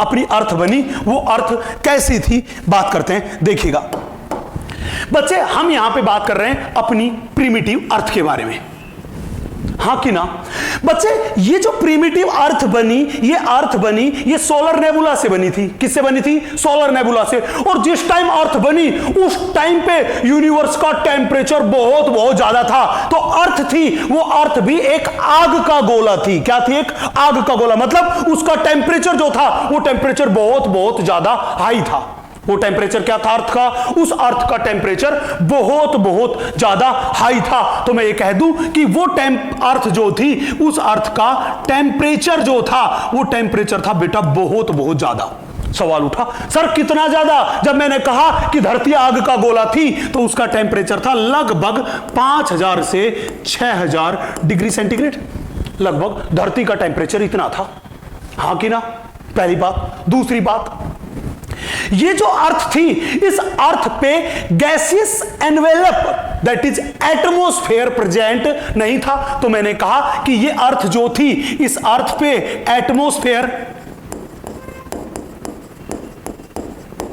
अपनी अर्थ बनी, वो अर्थ कैसी थी बात करते हैं, देखिएगा बच्चे। हम यहां पे बात कर रहे हैं अपनी प्रिमिटिव अर्थ के बारे में, हाँ कि ना बच्चे। ये जो प्रिमिटिव अर्थ बनी, ये अर्थ बनी, ये सोलर नेबुला से बनी थी। किससे बनी थी? सोलर नेबुला से। और जिस टाइम अर्थ बनी उस टाइम पे यूनिवर्स का टेम्परेचर बहुत बहुत ज्यादा था। तो अर्थ थी, वो अर्थ भी एक आग का गोला थी। क्या थी? एक आग का गोला। मतलब उसका टेम्परेचर जो था वो टेम्परेचर बहुत बहुत ज्यादा हाई था। वो टेम्परेचर क्या था अर्थ का? उस अर्थ का टेम्परेचर बहुत बहुत ज्यादा हाई था। तो मैं ये कह दूं कि वो अर्थ जो थी, उस अर्थ का टेम्परेचर जो था, वो टेम्परेचर था बेटा बहुत बहुत ज्यादा। सवाल उठा, सर कितना ज्यादा? जब मैंने कहा कि धरती आग का गोला थी तो उसका टेम्परेचर था लगभग 5000 से 6000 डिग्री सेंटीग्रेड। लगभग धरती का टेम्परेचर इतना था, हाँ कि ना? पहली बात। दूसरी बात, ये जो अर्थ थी, इस अर्थ पे gaseous envelope that is atmosphere present नहीं था। तो मैंने कहा कि ये अर्थ जो थी, इस अर्थ पे एटमॉस्फेयर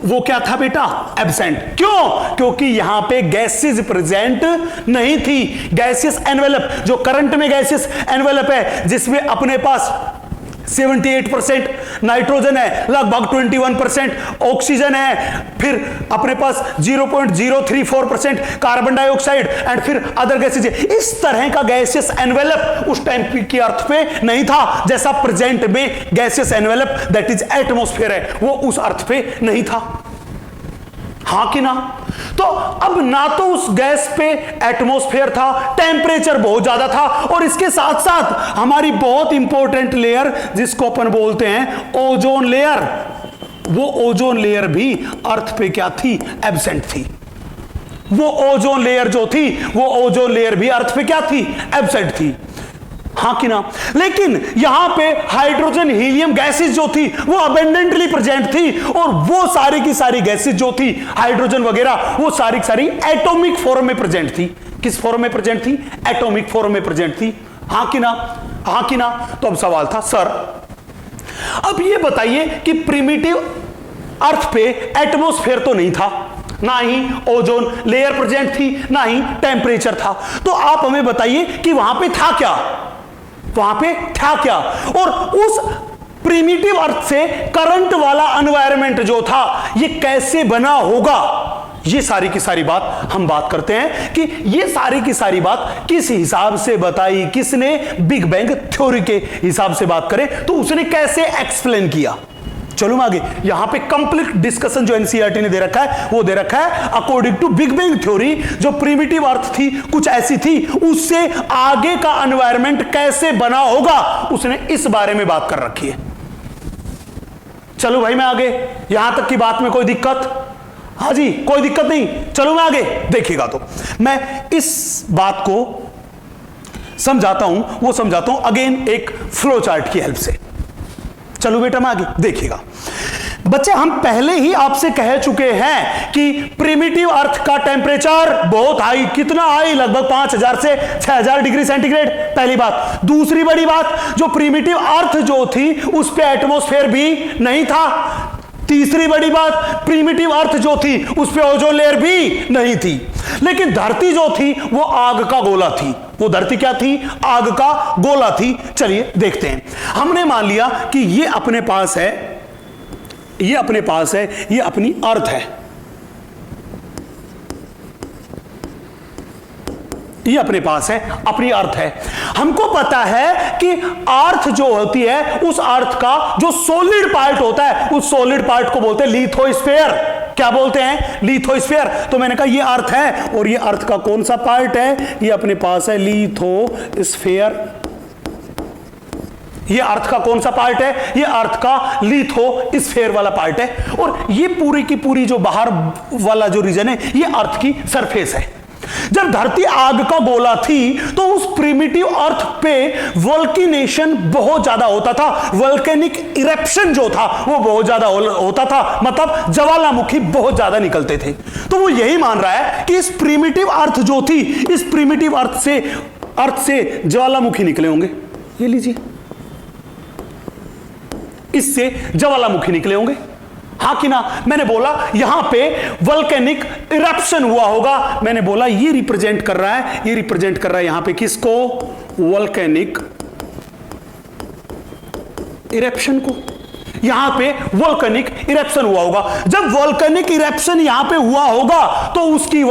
वो क्या था बेटा? एब्सेंट। क्यों? क्योंकि यहां पे गैसेस प्रेजेंट नहीं थी। गैसियस एनवेलप, जो करंट में गैसियस एनवेलप है, जिसमें अपने पास 78% नाइट्रोजन है, लगभग 21% ऑक्सीजन है, फिर अपने पास 0.034% कार्बन डाइऑक्साइड एंड फिर अदर गैसेज। इस तरह का गैसियस एनवेलप उस टाइम की अर्थ पे नहीं था, जैसा प्रेजेंट में gaseous envelope that is atmosphere है, वो उस अर्थ पे नहीं था, हाँ कि ना? तो अब ना तो उस गैस पे एटमॉस्फेयर था, टेम्परेचर बहुत ज्यादा था, और इसके साथ साथ हमारी बहुत इंपॉर्टेंट लेयर जिसको अपन बोलते हैं ओजोन लेयर, वो ओजोन लेयर भी अर्थ पे क्या थी? एब्सेंट थी। वो ओजोन लेयर जो थी, वो ओजोन लेयर भी अर्थ पे क्या थी? एब्सेंट थी, हाँ कि ना? लेकिन यहां पे हाइड्रोजन हीलियम गैसेस जो थी वो अबेंडेंटली प्रेजेंट थी, और वो सारी की सारी गैसेस जो थी, हाइड्रोजन वगैरह, वो सारी की सारी एटॉमिक फॉर्म में प्रेजेंट थी। किस फॉर्म में प्रेजेंट थी? एटॉमिक फॉर्म में प्रेजेंट थी, हाँ कि ना? हाँ कि ना? तो अब सवाल था, सर अब ये बताइए कि प्रिमिटिव अर्थ पे एटमॉस्फेयर तो नहीं था, ना ही ओजोन लेयर प्रेजेंट थी, ना ही टेम्परेचर था, तो आप हमें बताइए कि वहां पे था क्या? वहां पे था क्या? और उस प्रिमिटिव अर्थ से करंट वाला एनवायरनमेंट जो था, ये कैसे बना होगा? ये सारी की सारी बात हम बात करते हैं कि ये सारी की सारी बात किस हिसाब से बताई, किसने? बिग बैंग थ्योरी के हिसाब से बात करें तो उसने कैसे एक्सप्लेन किया। चलो आगे, यहां पे कंप्लीट डिस्कशन जो एनसीईआरटी ने दे रखा है वो दे रखा है according to big bang theory, जो प्रिमिटिव अर्थ थी कुछ ऐसी थी, उससे आगे का एनवायरनमेंट कैसे बना होगा उसने इस बारे में बात कर रखी है। चलो भाई मैं आगे, यहां तक की बात में कोई दिक्कत? हाँ जी, कोई दिक्कत नहीं। चलो मैं आगे, देखिएगा तो मैं इस बात को समझाता हूं, वो समझाता हूं अगेन एक फ्लो चार्ट की हेल्प से। चलो बेटा मैं आगे, देखिएगा बच्चे, हम पहले ही आपसे कह चुके हैं कि प्रिमिटिव अर्थ का टेम्परेचर बहुत हाई, कितना हाई? लगभग 5000 से 6000 डिग्री सेंटीग्रेड, पहली बात। दूसरी बड़ी बात, जो प्रिमिटिव अर्थ जो थी उस पे एटमॉस्फेयर भी नहीं था। तीसरी बड़ी बात, प्रिमिटिव अर्थ जो थी उस पे ओजोन लेयर भी नहीं थी। लेकिन धरती जो थी वो आग का गोला थी। वो धरती क्या थी? आग का गोला थी। चलिए देखते हैं। हमने मान लिया कि ये अपने पास है, ये अपने पास है, ये अपनी अर्थ है, ये अपने पास है, अपनी अर्थ है। हमको पता है कि अर्थ जो होती है, उस अर्थ का जो सॉलिड पार्ट होता है, उस सॉलिड पार्ट को बोलते हैं लिथोस्फीयर। क्या बोलते हैं? लिथोस्फीयर। तो मैंने कहा ये अर्थ है, और ये अर्थ का कौन सा पार्ट है? ये अपने पास है लिथोस्फीयर। ये अर्थ का कौन सा पार्ट है? ये अर्थ का लिथोस्फीयर वाला पार्ट है। और ये पूरी की पूरी जो बाहर वाला जो रीजन है, ये अर्थ की सरफेस है। जब धरती आग का गोला थी तो उस प्रिमिटिव अर्थ पे वोल्केनेशन बहुत ज्यादा होता था, वोल्केनिक इरेप्शन जो था वो बहुत ज्यादा होता था, मतलब ज्वालामुखी बहुत ज्यादा निकलते थे। तो वो यही मान रहा है कि इस प्रिमिटिव अर्थ जो थी, इस प्रिमिटिव अर्थ से ज्वालामुखी निकले होंगे। ये लीजिए, इससे ज्वालामुखी निकले होंगे, हाँ कि ना। मैंने बोला यहां पे वोल्केनिक इरप्शन हुआ होगा, मैंने बोला ये रिप्रेजेंट कर रहा है, ये रिप्रेजेंट कर रहा है यहां पे किसको, वोल्केनिक इरप्शन को। यहां पे वोल्केनिक इरप्शन हुआ होगा। जब वोल्केनिक इरप्शन यहां पे हुआ होगा तो उसकी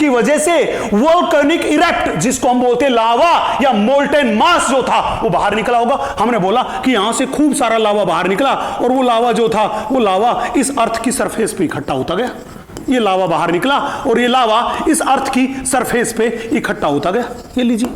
वजह से वोल्केनिक इरप्ट, जिसको हम बोलते हैं लावा या मोल्टेन मास जो था वो बाहर निकला होगा। हमने बोला कि यहां से खूब सारा लावा बाहर निकला और वो लावा जो था वो लावा इस अर्थ की सरफेस पे इकट्ठा होता गया। ये लावा बाहर निकला और ये लावा इस अर्थ की सरफेस पे इकट्ठा होता गया। ये लीजिए,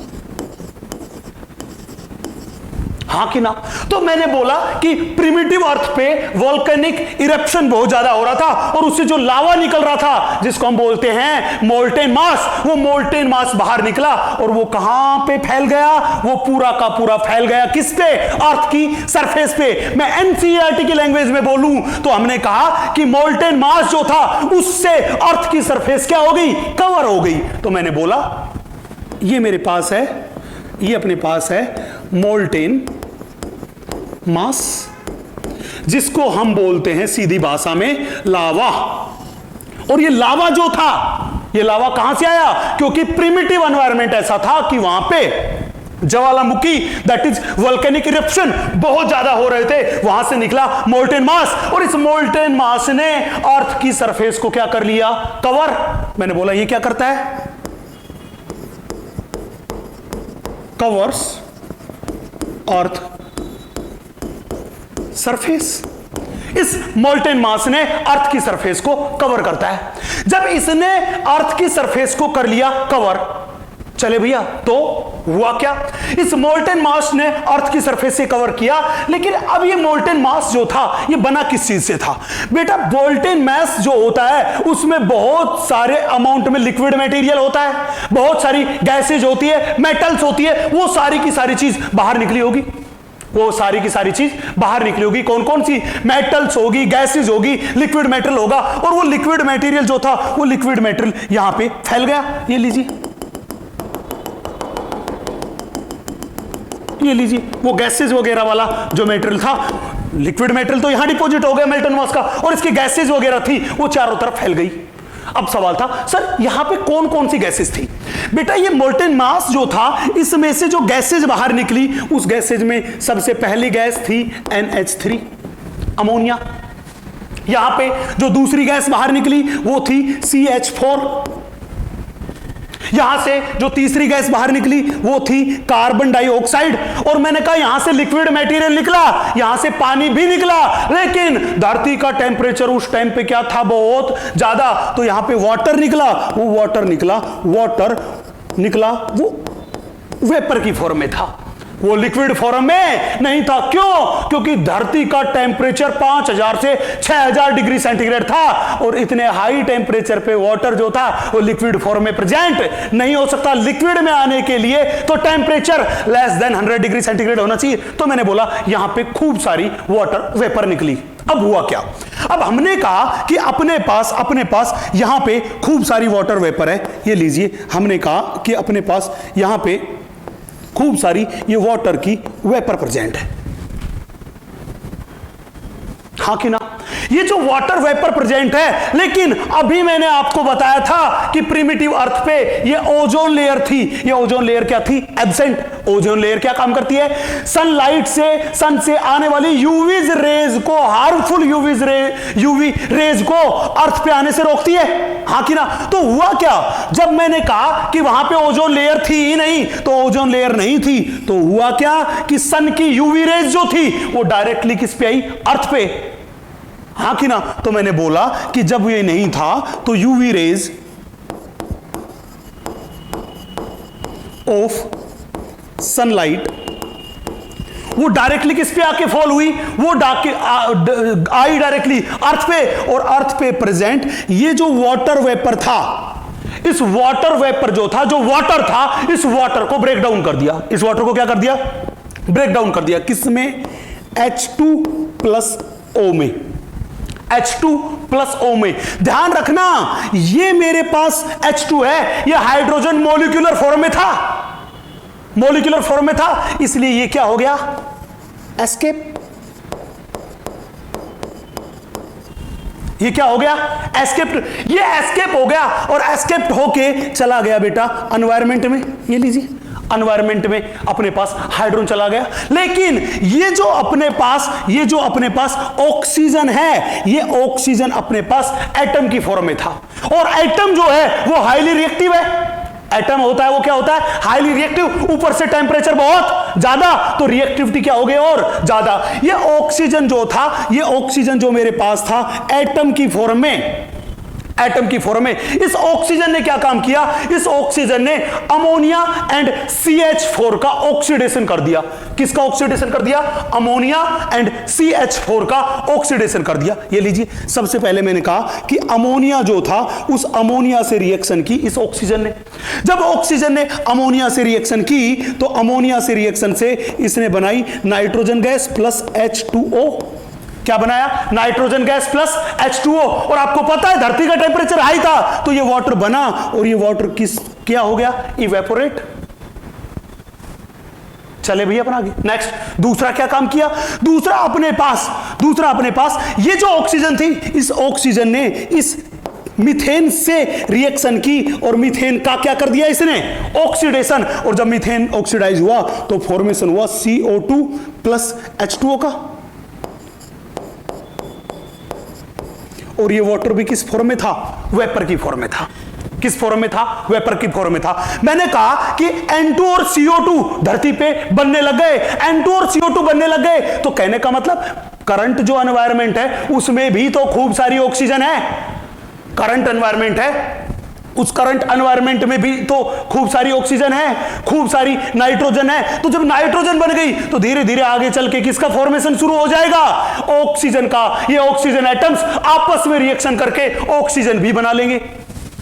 हाँ कि ना। तो मैंने बोला कि प्रिमिटिव अर्थ पे वोल्केनिक इरप्शन बहुत ज्यादा हो रहा था और उससे जो लावा निकल रहा था जिसको हम बोलते हैं मोल्टेन मास, वो मोल्टेन मास बाहर निकला और वो कहां पे फैल गया, वो पूरा का पूरा फैल गया किस पे, अर्थ की सरफेस पे। मैं एनसीईआरटी की लैंग्वेज में बोलूं तो हमने कहा कि मोल्टेन मास जो था उससे अर्थ की सरफेस क्या हो गई, कवर हो गई। तो मैंने बोला ये मेरे पास है, ये अपने पास है मोल्टेन मास, जिसको हम बोलते हैं सीधी भाषा में लावा। और ये लावा जो था, ये लावा कहां से आया, क्योंकि प्रिमिटिव एनवायरनमेंट ऐसा था कि वहां पे ज्वालामुखी दैट इज वोल्केनिक इरप्शन बहुत ज्यादा हो रहे थे, वहां से निकला मोल्टेन मास और इस मोल्टेन मास ने अर्थ की सरफेस को क्या कर लिया, कवर। मैंने बोला ये क्या करता है, कवर्स अर्थ सरफेस। इस मोल्टेन मास ने अर्थ की सरफेस को कवर करता है। जब इसने अर्थ की सरफेस को कर लिया कवर, चले भैया, तो हुआ क्या, इस मोल्टेन मास ने अर्थ की सरफेस से कवर किया। लेकिन अब ये मोल्टेन मास जो था ये बना किस चीज से था बेटा, मोल्टेन मास जो होता है उसमें बहुत सारे अमाउंट में लिक्विड मटेरियल होता है, बहुत सारी गैसेज होती है, मेटल्स होती है, वो सारी की सारी चीज बाहर निकली होगी, वो सारी की सारी चीज बाहर निकली होगी। कौन कौन सी, मेटल्स होगी, गैसेज होगी, लिक्विड मेटेरियल होगा। और वो लिक्विड मटेरियल जो था वो लिक्विड मटेरियल यहां पे फैल गया। ये लीजिए, ये लीजिए, वो गैसेज वगैरह वाला जो मटेरियल था, लिक्विड मटेरियल तो यहां डिपॉजिट हो गया मोल्टेन मास का, और इसकी गैसेज वगैरह थी वो चारों तरफ फैल गई। अब सवाल था सर यहां पे कौन कौन सी गैसेज थी। बेटा ये मोल्टेन मास जो था इसमें से जो गैसेज बाहर निकली, उस गैसेज में सबसे पहली गैस थी NH3 अमोनिया। यहां पे जो दूसरी गैस बाहर निकली वो थी CH4। यहां से जो तीसरी गैस बाहर निकली वो थी कार्बन डाइऑक्साइड। और मैंने कहा यहां से लिक्विड मटेरियल निकला, यहां से पानी भी निकला, लेकिन धरती का टेम्परेचर उस टाइम पे क्या था, बहुत ज्यादा, तो यहां पे वाटर निकला। वो वाटर निकला वो वेपर की फॉर्म में था, वो लिक्विड फॉर्म में नहीं था। क्यों, क्योंकि धरती का टेम्परेचर 5000 से 6000 डिग्री सेंटीग्रेड था और इतने हाई टेम्परेचर पे वाटर जो था वो लिक्विड फॉर्म में प्रेजेंट नहीं हो सकता। लिक्विड में आने के लिए तो temperature less than 100 degree centigrade होना चाहिए। तो मैंने बोला यहां पे खूब सारी वाटर वेपर निकली। अब हुआ क्या, अब हमने कहा कि अपने पास यहां पे खूब सारी वाटर वेपर है। ये लीजिए, हमने कहा कि अपने पास यहां पे खूब सारी ये वाटर की वेपर प्रेजेंट है, हाँ कि ना। ये जो वाटर वेपर प्रेजेंट है, लेकिन अभी मैंने आपको बताया था कि प्रिमिटिव अर्थ पे ये ओजोन लेयर थी। ये ओजोन लेयर क्या थी, एब्सेंट। ओजोन लेयर क्या काम करती है, सनलाइट से, सन से आने वाली यूवी रेज को, हार्मफुल यूवी रेज को अर्थ पे आने से रोकती है, हाँ कि ना। तो हुआ क्या, जब मैंने कहा कि वहां पे ओजोन लेयर थी ही नहीं, तो ओजोन लेयर नहीं थी, तो हुआ क्या कि सन की यूवी रेज जो थी वो डायरेक्टली किस पे आई, अर्थ पे, हाँ कि ना। तो मैंने बोला कि जब ये नहीं था तो यूवी रेज ऑफ सनलाइट वो डायरेक्टली किस पे आके फॉल हुई, वो आई डायरेक्टली अर्थ पे, और अर्थ पे प्रेजेंट ये जो वाटर वेपर था, इस वाटर वेपर जो था, जो वाटर था, इस वाटर को ब्रेक डाउन कर दिया। इस वाटर को क्या कर दिया, ब्रेक डाउन कर दिया। किसमें, H2+O में, H2+O में। ध्यान रखना ये मेरे पास H2 है, ये हाइड्रोजन मॉलिक्यूलर फॉर्म में था, मॉलिक्यूलर फॉर्म में था, इसलिए ये क्या हो गया, एस्केप। ये क्या हो गया? एस्केप्ड। ये एस्केप हो गया और एस्केप्ड होके चला गया बेटा एनवायरमेंट में। ये लीजिए, एनवायरमेंट में अपने पास हाइड्रोजन चला गया। लेकिन ये जो अपने पास ऑक्सीजन है, ये ऑक्सीजन अपने पास एटम की फॉर्म में था, और एटम जो है वो हाईली रिएक्टिव है। एटम होता है वो क्या होता है? Highly reactive. ऊपर से टेंपरेचर बहुत ज्यादा, तो रिएक्टिविटी क्या हो गई? और ज्यादा। ये ऑक्सीजन जो था, ये ऑक्सीजन जो मेरे पास था एटम की फॉर्म में, एटम की फॉर्म में, इस ऑक्सीजन ने क्या काम किया? इस ऑक्सीजन ने अमोनिया एंड CH4 का ऑक्सीडेशन कर दिया। किसका ऑक्सीडेशन कर दिया? अमोनिया एंड CH4 का ऑक्सीडेशन कर दिया। ये लीजिए, सबसे पहले मैंने कहा कि अमोनिया जो था, उस अमोनिया से रिएक्शन की इस ऑक्सीजन ने। जब ऑक्सीजन ने अमोनिया से रिएक्शन की, तो अमोनिया से रिएक्शन से इसने बनाई नाइट्रोजन गैस प्लस H2O। क्या बनाया? Nitrogen gas plus H2O। और आपको पता है धरती का टेंपरेचर हाई था, तो ये वाटर बना, और ये वाटर क्या हो गया? इवेपोरेट। चले भैया अपन आगे। नेक्स्ट, दूसरा क्या काम किया? दूसरा अपने पास ये जो ऑक्सीजन थी, इस ऑक्सीजन ने इस मीथेन से रिएक्शन की, और मीथेन का क्या कर दिया इसने? ऑक्सीडेशन। और जब मीथेन ऑक्सीडाइज हुआ तो फॉर्मेशन हुआ CO2 प्लस H2O का। और ये वाटर भी किस फॉर्म में था? वेपर की फॉर्म में था। किस फॉर्म में था? वेपर की फॉर्म में था। मैंने कहा कि N2 और CO2 धरती पे बनने लग गए, N2 और CO2 बनने लग गए, तो कहने का मतलब करंट जो एनवायरनमेंट है उसमें भी तो खूब सारी ऑक्सीजन है। करंट एनवायरनमेंट है, उस करंट एनवायरनमेंट में भी तो खूब सारी ऑक्सीजन है, खूब सारी नाइट्रोजन है। तो जब नाइट्रोजन बन गई तो धीरे धीरे आगे चल के किसका फॉर्मेशन शुरू हो जाएगा? ऑक्सीजन का। ये ऑक्सीजन एटम्स आपस में रिएक्शन करके ऑक्सीजन भी बना लेंगे।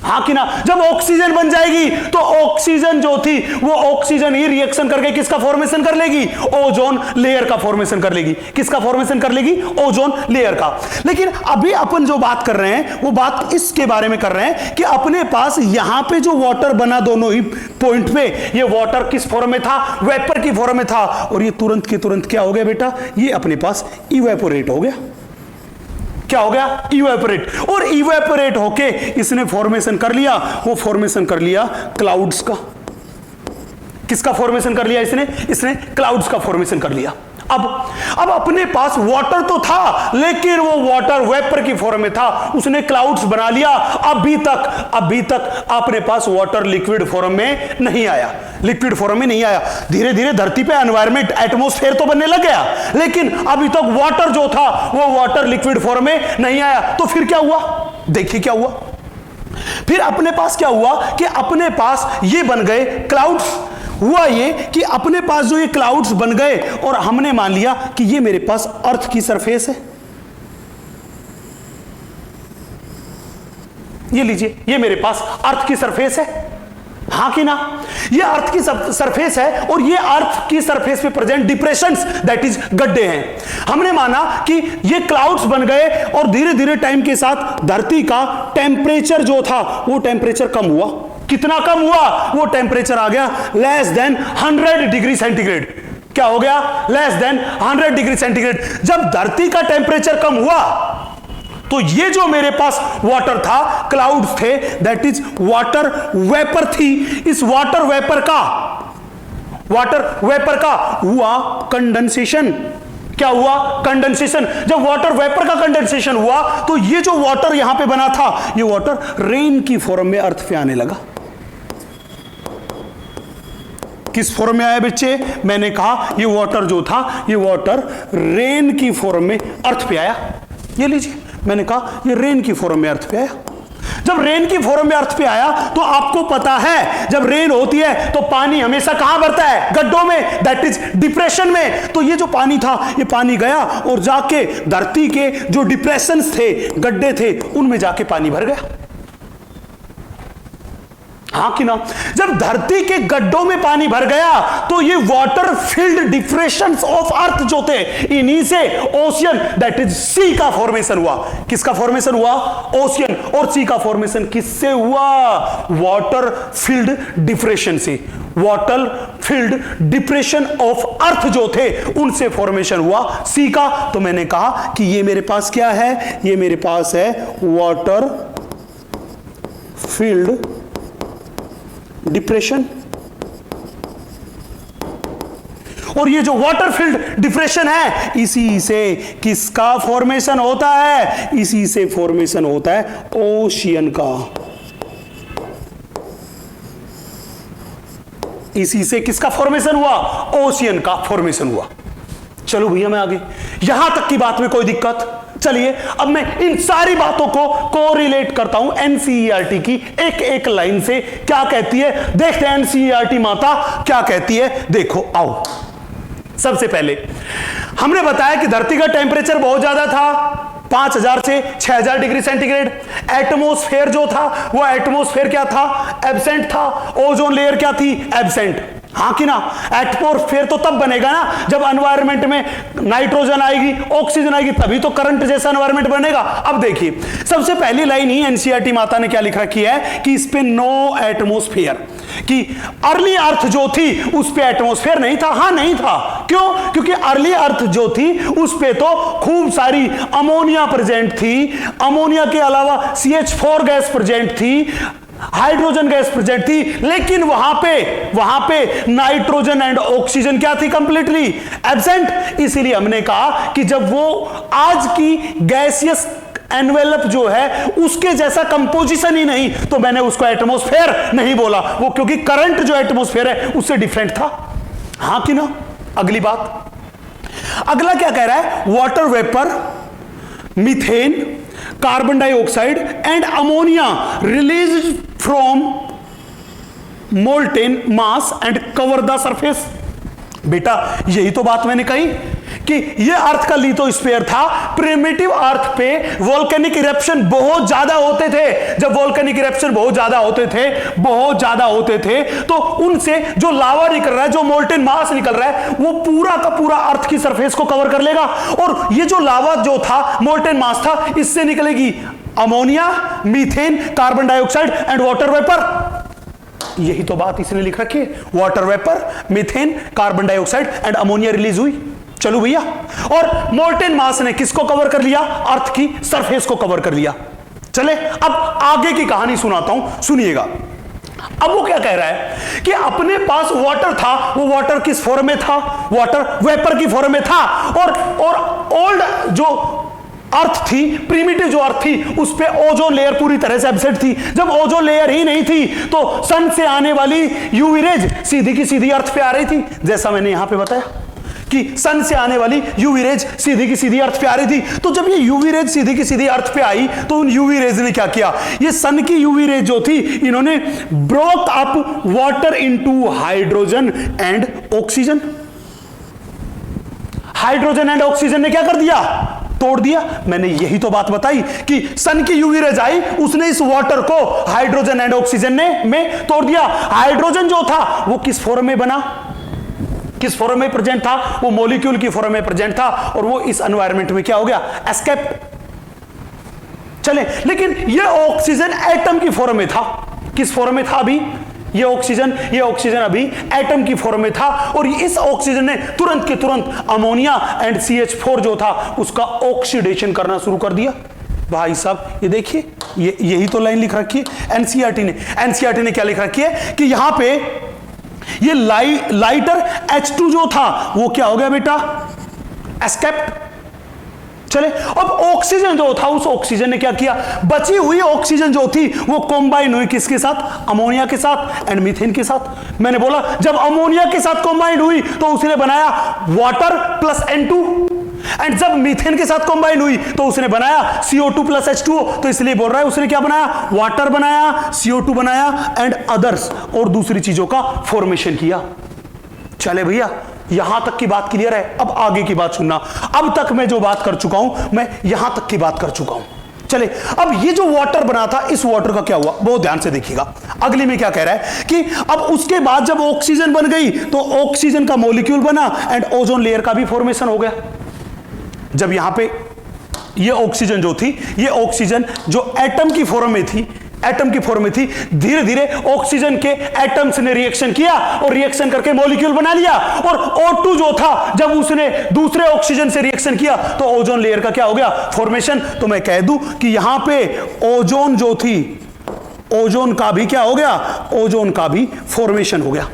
हाँ कि ना? जब ऑक्सीजन बन जाएगी तो ऑक्सीजन जो थी वो ऑक्सीजन ही रिएक्शन करके किसका फॉर्मेशन कर लेगी? ओजोन लेयर का फॉर्मेशन कर लेगी। किसका फॉर्मेशन कर लेगी? ओजोन लेयर का। लेकिन अभी अपन जो बात कर रहे हैं वो बात इसके बारे में कर रहे हैं कि अपने पास यहां पे जो वाटर बना दोनों ही पॉइंट पे, ये वाटर किस फॉर्म में था? वेपर की फॉर्म में था। और ये तुरंत के तुरंत क्या हो गया बेटा? ये अपने पास इवेपोरेट हो गया। क्या हो गया? इवेपोरेट। और इवेपोरेट होके इसने फॉर्मेशन कर लिया, वो फॉर्मेशन कर लिया क्लाउड्स का। किसका फॉर्मेशन कर लिया इसने क्लाउड्स का फॉर्मेशन कर लिया। अब अपने पास वाटर तो था, लेकिन वो वाटर वेपर की फॉर्म में था, उसने क्लाउड्स बना लिया। अभी तक अपने पास वाटर लिक्विड फॉर्म में नहीं आया, लिक्विड फॉर्म में नहीं आया। धीरे धीरे धरती पे एनवायरनमेंट, एटमॉस्फेयर तो बनने लग गया, लेकिन अभी तक वाटर जो था वो वाटर लिक्विड फॉर्म में नहीं आया। तो फिर क्या हुआ? देखिए क्या हुआ। फिर अपने पास क्या हुआ कि अपने पास ये बन गए क्लाउड्स। हुआ ये कि अपने पास जो ये क्लाउड्स बन गए, और हमने मान लिया कि ये मेरे पास अर्थ की सरफेस है। ये लीजिए, ये मेरे पास अर्थ की सरफेस है। हाँ कि ना? ये अर्थ की सरफेस है, और ये अर्थ की सरफेस पे प्रेजेंट डिप्रेशंस, दैट इज गड्ढे हैं। हमने माना कि ये क्लाउड्स बन गए, और धीरे धीरे टाइम के साथ धरती का टेम्परेचर जो था वो टेम्परेचर कम हुआ। कितना कम हुआ? वो टेम्परेचर आ गया लेस देन 100 डिग्री सेंटीग्रेड। क्या हो गया? Less than 100 degree centigrade. जब धरती का टेम्परेचर कम हुआ तो ये जो मेरे पास वाटर था, क्लाउड्स थे, दैट इज वाटर वेपर थी। इस वाटर वेपर का हुआ कंडेंसेशन। क्या हुआ? कंडेंसेशन। जब वाटर वेपर का कंडेंसेशन हुआ तो ये जो वाटर यहां पे बना था, ये वाटर रेन की फॉर्म में अर्थ पे आने लगा। किस फॉर्म में आया बच्चे? मैंने कहा ये वाटर जो था, ये वाटर रेन की फॉर्म में अर्थ पे आया। ये लीजिए, मैंने कहा ये रेन की फॉर्म में अर्थ पे आया। जब रेन की फॉर्म में अर्थ पे आया तो आपको पता है जब रेन होती है तो पानी हमेशा कहां भरता है? गड्ढों में, दैट इज डिप्रेशन में। तो ये जो पानी था, ये पानी गया और जाके धरती के जो डिप्रेशंस थे, गड्ढे थे, उनमें जाके पानी भर गया। हाँ कि ना? जब धरती के गड्ढों में पानी भर गया तो ये water field depressions of earth जो थे, इन्हीं से ओशियन, दैट इज सी का फॉर्मेशन हुआ। किसका फॉर्मेशन हुआ? ओशियन। और सी का फॉर्मेशन किससे हुआ? वाटर फिल्ड डिप्रेशन से। Water field depression of earth जो थे उनसे फॉर्मेशन हुआ सी का। तो मैंने कहा कि ये मेरे पास क्या है, ये मेरे पास है वाटर फील्ड डिप्रेशन, और ये जो वाटर फील्ड डिप्रेशन है इसी से किसका फॉर्मेशन होता है, इसी से फॉर्मेशन होता है ओशियन का, इसी से किसका फॉर्मेशन हुआ, ओशियन का फॉर्मेशन हुआ। चलो भैया मैं आगे, यहां तक की बात में कोई दिक्कत। चलिए अब मैं इन सारी बातों को कोरिलेट करता हूं एनसीईआरटी की एक एक लाइन से, क्या कहती है देखते हैं एनसीईआरटी माता क्या कहती है। देखो आओ, सबसे पहले हमने बताया कि धरती का टेम्परेचर बहुत ज्यादा था, 5000 से 6000 डिग्री सेंटीग्रेड। एटमॉस्फेयर जो था वो एटमॉस्फेयर क्या था, एब्सेंट था। ओजोन लेयर क्या थी, एब्सेंट। हाँ कि ना, एटमॉस्फेयर तो तब बनेगा ना जब एनवायरनमेंट में नाइट्रोजन आएगी, ऑक्सीजन आएगी, तभी तो करंट जैसा एनवायरनमेंट बनेगा। अब देखिए सबसे पहली लाइन ही एनसीईआरटी माता ने क्या लिख रखी है कि इस पे नो एटमॉस्फेयर, कि अर्ली अर्थ जो थी उस पे एटमॉस्फेयर नहीं था। हाँ नहीं था, क्यों, क्योंकि अर्ली अर्थ जो थी उस पे तो खूब सारी अमोनिया प्रेजेंट थी, अमोनिया के अलावा CH4 गैस प्रेजेंट थी, हाइड्रोजन गैस प्रेजेंट थी, लेकिन वहां पे नाइट्रोजन एंड ऑक्सीजन क्या थी, कंप्लीटली एब्सेंट। इसीलिए हमने कहा कि जब वो आज की गैसियस एनवेलप जो है उसके जैसा कंपोजिशन ही नहीं, तो मैंने उसको एटमॉस्फेयर नहीं बोला, वो क्योंकि करंट जो एटमॉस्फेयर है उससे डिफरेंट था। हां कि ना। अगली बात, अगला क्या कह रहा है, water vapour, methane, carbon dioxide and ammonia release from molten mass and cover the surface. बेटा यही तो बात मैंने कही कि ये अर्थ का लिथोस्फीयर था। प्रिमिटिव अर्थ पे वोल्केनिक इरप्शन बहुत ज्यादा होते थे। जब वोल्केनिक इरप्शन बहुत ज्यादा होते थे तो उनसे जो लावा निकल रहा है, जो मोल्टेन मास निकल रहा है, वो पूरा का पूरा अर्थ की सरफेस को कवर कर लेगा। और ये जो लावा जो था, मोल्टेन मास था, इससे निकलेगी ammonia, methane, carbon dioxide and water vapour. यही तो बात इसने लिख रखी है, water vapour, methane, carbon dioxide and ammonia release हुई। चलो भैया, और मोल्टेन मास ने किसको कवर कर लिया, अर्थ की सरफेस को कवर कर लिया। चले अब आगे की कहानी सुनाता हूं, सुनिएगा। अब वो क्या कह रहा है कि अपने पास वाटर था, वो वाटर किस फॉर्म में था, वाटर वेपर की फॉर्म में था। और ओल्ड जो अर्थ थी, प्रिमिटिव जो अर्थ थी, उस पे ओजोन लेयर पूरी तरह से एब्सेंट थी। जब ओजोन लेयर ही नहीं थी तो सन से आने वाली यूवी रेज सीधी की सीधी अर्थ पे आ रही थी, जैसा मैंने यहां पे बताया कि सन से आने वाली यूवी रेज सीधी की सीधी अर्थ पे आ रही थी। तो जब ये यूवी रेज सीधी की सीधी अर्थ पे आई तो उन यूवी रेज ने क्या किया, ये सन की यूवी रेज जो थी, इन्होंने broke up water into hydrogen and oxygen. Hydrogen and oxygen ने क्या कर दिया, तोड़ दिया। मैंने यही तो बात बताई कि सन की यूवी रेज आई, उसने इस वाटर को हाइड्रोजन एंड ऑक्सीजन ने में तोड़ दिया। हाइड्रोजन जो था वो किस फॉर्म में बना, किस फॉर्म में प्रेजेंट था, वो मॉलिक्यूल की फॉर्म में प्रेजेंट था, और वो इस एनवायरनमेंट में क्या हो गया, एस्केप। चले, लेकिन ये ऑक्सीजन एटम की फॉर्म में था। किस फॉर्म में था अभी, ये ऑक्सीजन अभी एटम की फॉर्म में था, और इस ऑक्सीजन ने तुरंत के तुरंत अमोनिया एंड CH4 जो था उसका ऑक्सीडेशन करना शुरू कर दिया। भाई साहब ये देखिए, यही तो लाइन लिख रखी है एनसीईआरटी ने क्या लिख रखी है कि यहां पे ये लाइटर H2 जो था वो क्या हो गया बेटा, एस्केप्ड। चले, अब ऑक्सीजन जो था, उस ऑक्सीजन ने क्या किया, बची हुई ऑक्सीजन जो थी वो कॉम्बाइन हुई किसके साथ, अमोनिया के साथ एंड मीथेन के साथ। मैंने बोला जब अमोनिया के साथ कॉम्बाइन हुई तो उसने बनाया वाटर प्लस N2, एंड जब मीथेन के साथ कॉम्बाइन हुई तो उसने बनाया CO2 प्लस H2O। तो इसलिए बोल रहा है उसने क्या बनाया, वाटर बनाया, CO2 बनाया एंड अदर्स, और दूसरी चीजों का फॉर्मेशन किया। चले भैया, यहां तक की बात क्लियर है। अब आगे की बात सुनना। अब तक मैं जो बात कर चुका हूं, मैं यहां तक की बात कर चुका हूं। चले, अब ये जो वाटर बना था, इस वाटर का क्या हुआ, बहुत ध्यान से देखिएगा। अगली में क्या कह रहा है कि अब उसके बाद जब ऑक्सीजन बन गई तो ऑक्सीजन का मॉलिक्यूल बना एंड ओजोन लेयर का भी फॉर्मेशन हो गया। जब यहां पे ये ऑक्सीजन जो थी, ये ऑक्सीजन जो एटम की फॉर्म में थी, एटम की फॉर्म में थी, धीरे धीरे ऑक्सीजन के एटम्स ने रिएक्शन किया और रिएक्शन करके मॉलिक्यूल बना लिया, और O2 जो था जब उसने दूसरे ऑक्सीजन से रिएक्शन किया तो ओजोन लेयर का क्या हो गया, फॉर्मेशन। तो मैं कह दूं कि यहां पे ओजोन जो थी, ओजोन का भी क्या हो गया, ओजोन का भी फॉर्मेशन हो गया,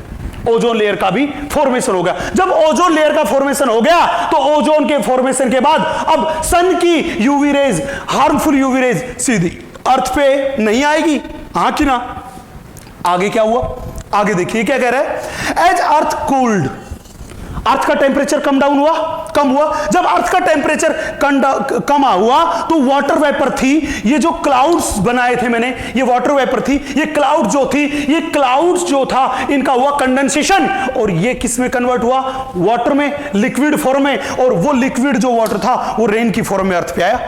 ओजोन लेयर का भी फॉर्मेशन हो गया। जब ओजोन लेयर का फॉर्मेशन हो गया तो ओजोन के फॉर्मेशन के बाद अब सन की UV rays, harmful UV rays सीधी अर्थ पे नहीं आएगी, हां कि ना। आगे क्या हुआ, आगे देखिए क्या कह रहा है, एज अर्थ कूल्ड, अर्थ का टेम्परेचर कम हुआ। जब अर्थ का टेम्परेचर कम हुआ तो वाटर वेपर थी, ये जो क्लाउड्स बनाए थे मैंने, ये वाटर वेपर थी, ये क्लाउड जो थी, ये क्लाउड्स जो था इनका हुआ कंडेंसेशन, और ये किस में कन्वर्ट हुआ, वाटर में, लिक्विड फॉर्म में, और वो लिक्विड जो वाटर था वो रेन की फॉर्म में अर्थ पे आया,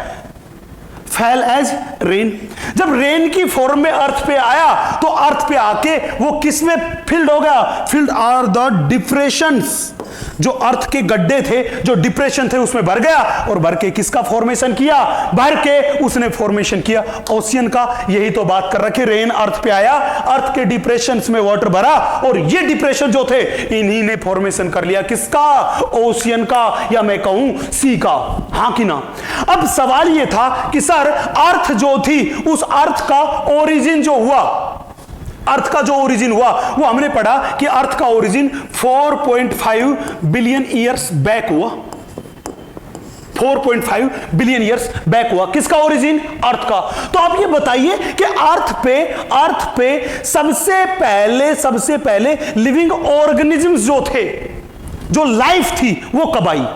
फेल एज रेन। जब रेन की फॉर्म में अर्थ पे आया तो अर्थ पे आके वो किस में फिल्ड हो गया, फिल्ड आर द डिप्रेशंस, जो अर्थ के गड्ढे थे, जो डिप्रेशन थे उसमें भर गया, और भर के किसका फॉर्मेशन किया, भर के उसने फॉर्मेशन किया ओशियन का। यही तो बात कर रखे, रेन अर्थ पे आया, अर्थ के डिप्रेशंस में वाटर भरा, और ये डिप्रेशन जो थे इन्हीं ने फॉर्मेशन कर लिया किसका, ओशियन का, या मैं कहूं सी का, हां कि ना। अब सवाल ये था कि सर अर्थ जो थी, उस अर्थ का ओरिजिन जो हुआ, अर्थ का जो ओरिजिन हुआ वो हमने पढ़ा कि अर्थ का ओरिजिन 4.5 बिलियन ईयर्स बैक हुआ, 4.5 बिलियन ईयर्स बैक हुआ। किसका ओरिजिन, अर्थ का। तो आप ये बताइए कि अर्थ पे सबसे पहले लिविंग ऑर्गेनिजम्स जो थे, जो लाइफ थी, वो कब आई।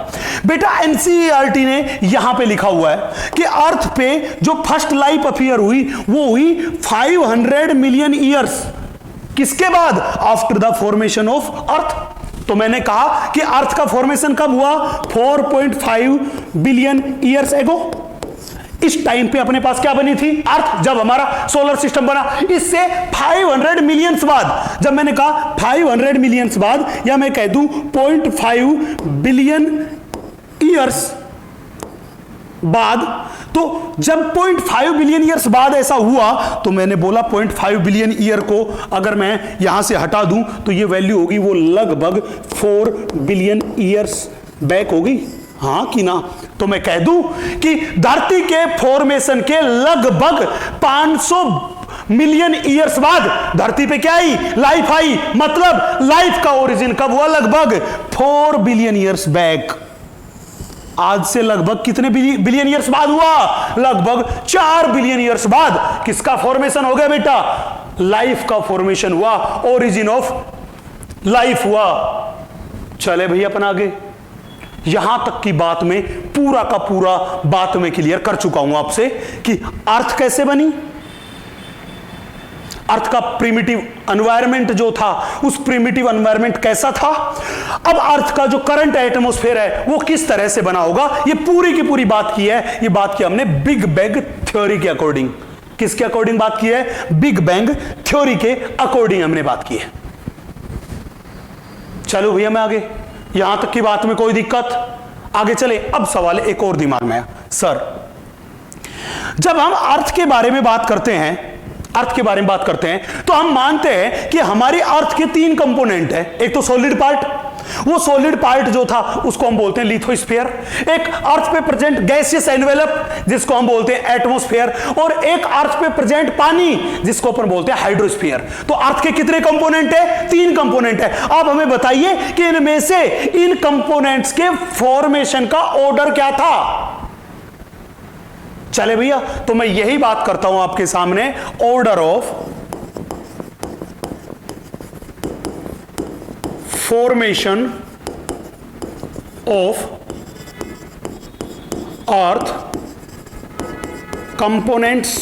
बेटा एनसीईआरटी ने यहां पे लिखा हुआ है कि अर्थ पे जो फर्स्ट लाइफ अपीयर हुई वो हुई 500 मिलियन ईयर्स। किसके बाद, after the formation of earth. तो मैंने कहा कि अर्थ का फॉर्मेशन कब हुआ, 4.5 बिलियन ईयर्स एगो। इस टाइम पे अपने पास क्या बनी थी, अर्थ, जब हमारा सोलर सिस्टम बना। इससे 500 मिलियंस बाद, जब मैंने कहा 500 मिलियंस बाद, या मैं कह दूं 0.5 बिलियन ईयर्स बाद, तो जब 0.5 बिलियन ईयर्स बाद ऐसा हुआ तो मैंने बोला 0.5 बिलियन ईयर को अगर मैं यहां से हटा दूं तो ये वैल्यू होगी वो लगभग 4 बिलियन ईयर्स बैक होगी, हां कि ना। तो मैं कह दूं कि धरती के फॉर्मेशन के लगभग 500 मिलियन ईयर्स बाद धरती पे क्या आई, लाइफ आई। मतलब लाइफ का ओरिजिन कब हुआ, लगभग 4 बिलियन ईयर्स बैक। आज से लगभग कितने बिलियन ईयर्स बाद हुआ, लगभग 4 बिलियन ईयर्स बाद किसका फॉर्मेशन हो गया बेटा, लाइफ का फॉर्मेशन हुआ, ओरिजिन ऑफ लाइफ हुआ। चले भैया अपन आगे। यहां तक की बात में पूरा का पूरा बात में क्लियर कर चुका हूं आपसे कि अर्थ कैसे बनी, अर्थ का प्रिमिटिव एनवायरनमेंट जो था, उस प्रिमिटिव एनवायरनमेंट कैसा था। अब अर्थ का जो करंट एटमॉस्फेयर है वो किस तरह से बना होगा, ये पूरी की पूरी बात की है। ये बात की हमने बिग बैंग थ्योरी के अकॉर्डिंग। किसके अकॉर्डिंग बात की है, बिग बैंग थ्योरी के अकॉर्डिंग हमने बात की है। चलो भैया मैं आगे, यहां तक की बात में कोई दिक्कत, आगे चले। अब सवाल एक और दिमाग में आया, सर जब हम अर्थ के बारे में बात करते हैं, अर्थ के बारे में बात करते हैं तो हम मानते हैं कि हमारी अर्थ के 3 कंपोनेंट है। एक तो सॉलिड पार्ट, वो सॉलिड पार्ट जो था उसको हम बोलते हैं लिथोस्फीयर, एक अर्थ पे प्रेजेंट गैसियस एनवेलप जिसको हम बोलते हैं एटमॉस्फेयर, और एक अर्थ पे प्रेजेंट पानी जिसको अपन बोलते हैं हाइड्रोस्फीयर। तो अर्थ के कितने कंपोनेंट है, 3 कंपोनेंट है। अब हमें बताइए कि इनमें से इन कंपोनेंट्स के फॉर्मेशन का ऑर्डर क्या था। चले भैया, तो मैं यही बात करता हूं आपके सामने, order of formation of earth components,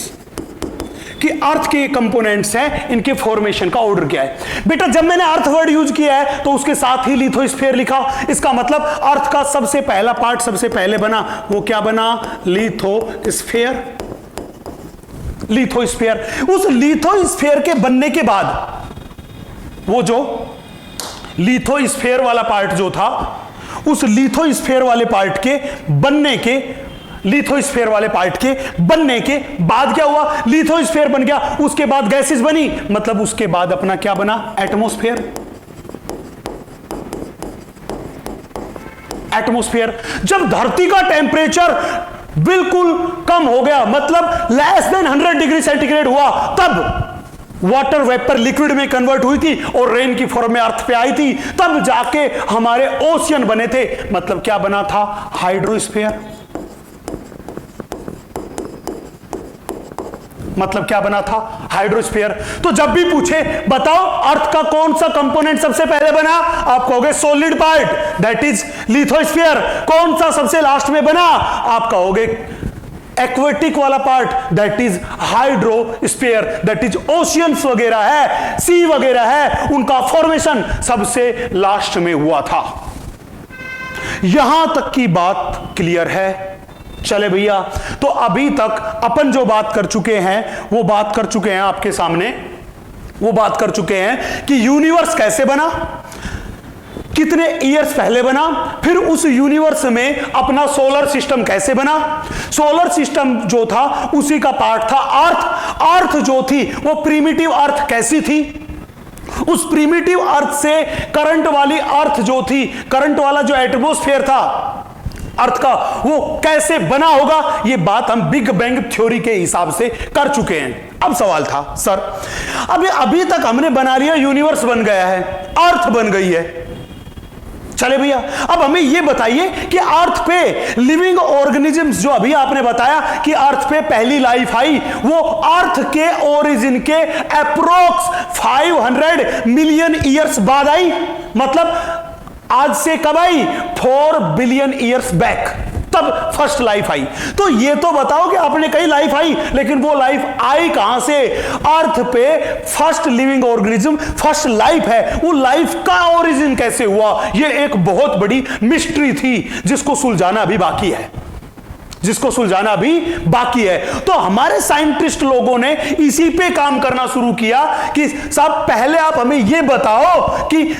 कि अर्थ के कंपोनेंट्स हैं, इनके फॉर्मेशन का ऑर्डर क्या है। बेटा जब मैंने अर्थ वर्ड यूज किया है तो उसके साथ ही लिथोस्फीयर लिखा। इसका मतलब अर्थ का सबसे पहला पार्ट सबसे पहले बना, वो क्या बना, लिथोस्फीयर। लिथोस्फीयर, उस लिथोस्फीयर के बनने के बाद, वो जो लिथोस्फीयर वाला पार्ट जो था, उस लिथोस्फीयर वाले पार्ट के बनने के लिथोस्फीयर वाले पार्ट के बनने के बाद क्या हुआ, लिथोस्फीयर बन गया, उसके बाद गैसेस बनी, मतलब उसके बाद अपना क्या बना, एटमॉस्फेयर। एटमॉस्फेयर। जब धरती का टेम्परेचर बिल्कुल कम हो गया, मतलब लेस देन 100 डिग्री सेंटीग्रेड हुआ, तब वाटर वेपर लिक्विड में कन्वर्ट हुई थी और रेन की फॉर्म में अर्थ पे आई थी, तब जाके हमारे ओशियन बने थे। मतलब क्या बना था, हाइड्रोस्फीयर। मतलब क्या बना था, हाइड्रोस्फीयर। तो जब भी पूछे बताओ अर्थ का कौन सा कंपोनेंट सबसे पहले बना, आप कहोगे solid part, that is lithosphere. कौन सा सबसे लास्ट में बना, आप कहोगे एक्वेटिक वाला part, that is hydrosphere, that is oceans वगैरह है, सी वगैरह है, उनका फॉर्मेशन सबसे लास्ट में हुआ था। यहां तक की बात क्लियर है। चले भैया, तो अभी तक अपन जो बात कर चुके हैं वो बात कर चुके हैं आपके सामने, वो बात कर चुके हैं कि यूनिवर्स कैसे बना, कितने ईयर्स पहले बना, फिर उस यूनिवर्स में अपना सोलर सिस्टम कैसे बना। सोलर सिस्टम जो था उसी का पार्ट था अर्थ। अर्थ जो थी वो प्रिमिटिव अर्थ कैसी थी, उस प्रिमिटिव अर्थ से करंट वाली अर्थ जो थी, करंट वाला जो एटमॉस्फेयर था अर्थ का, वो कैसे बना होगा, ये बात हम बिग बैंग थ्योरी के हिसाब से कर चुके हैं। अब सवाल था सर, अभी तक हमने बना लिया, यूनिवर्स बन गया है, अर्थ बन गई है। चले भैया, अब हमें यह बताइए कि अर्थ पे लिविंग ऑर्गेनिजम्स, जो अभी आपने बताया कि अर्थ पे पहली लाइफ आई, वो अर्थ के ओरिजिन के अप्रोक्स 500 मिलियन ईयर्स बाद आई। मतलब आज से कब आई, 4 बिलियन ईयर्स बैक, तब फर्स्ट लाइफ आई। तो ये तो बताओ कि आपने कई लाइफ आई, लेकिन वो लाइफ आई कहां से, अर्थ पे first living organism, first life है, वो लाइफ का ओरिजिन कैसे हुआ, ये एक बहुत बड़ी मिस्ट्री थी जिसको सुलझाना अभी बाकी है, जिसको सुलझाना भी बाकी है। तो हमारे साइंटिस्ट लोगों ने इसी पे काम करना शुरू किया कि साहब पहले आप हमें यह बताओ कि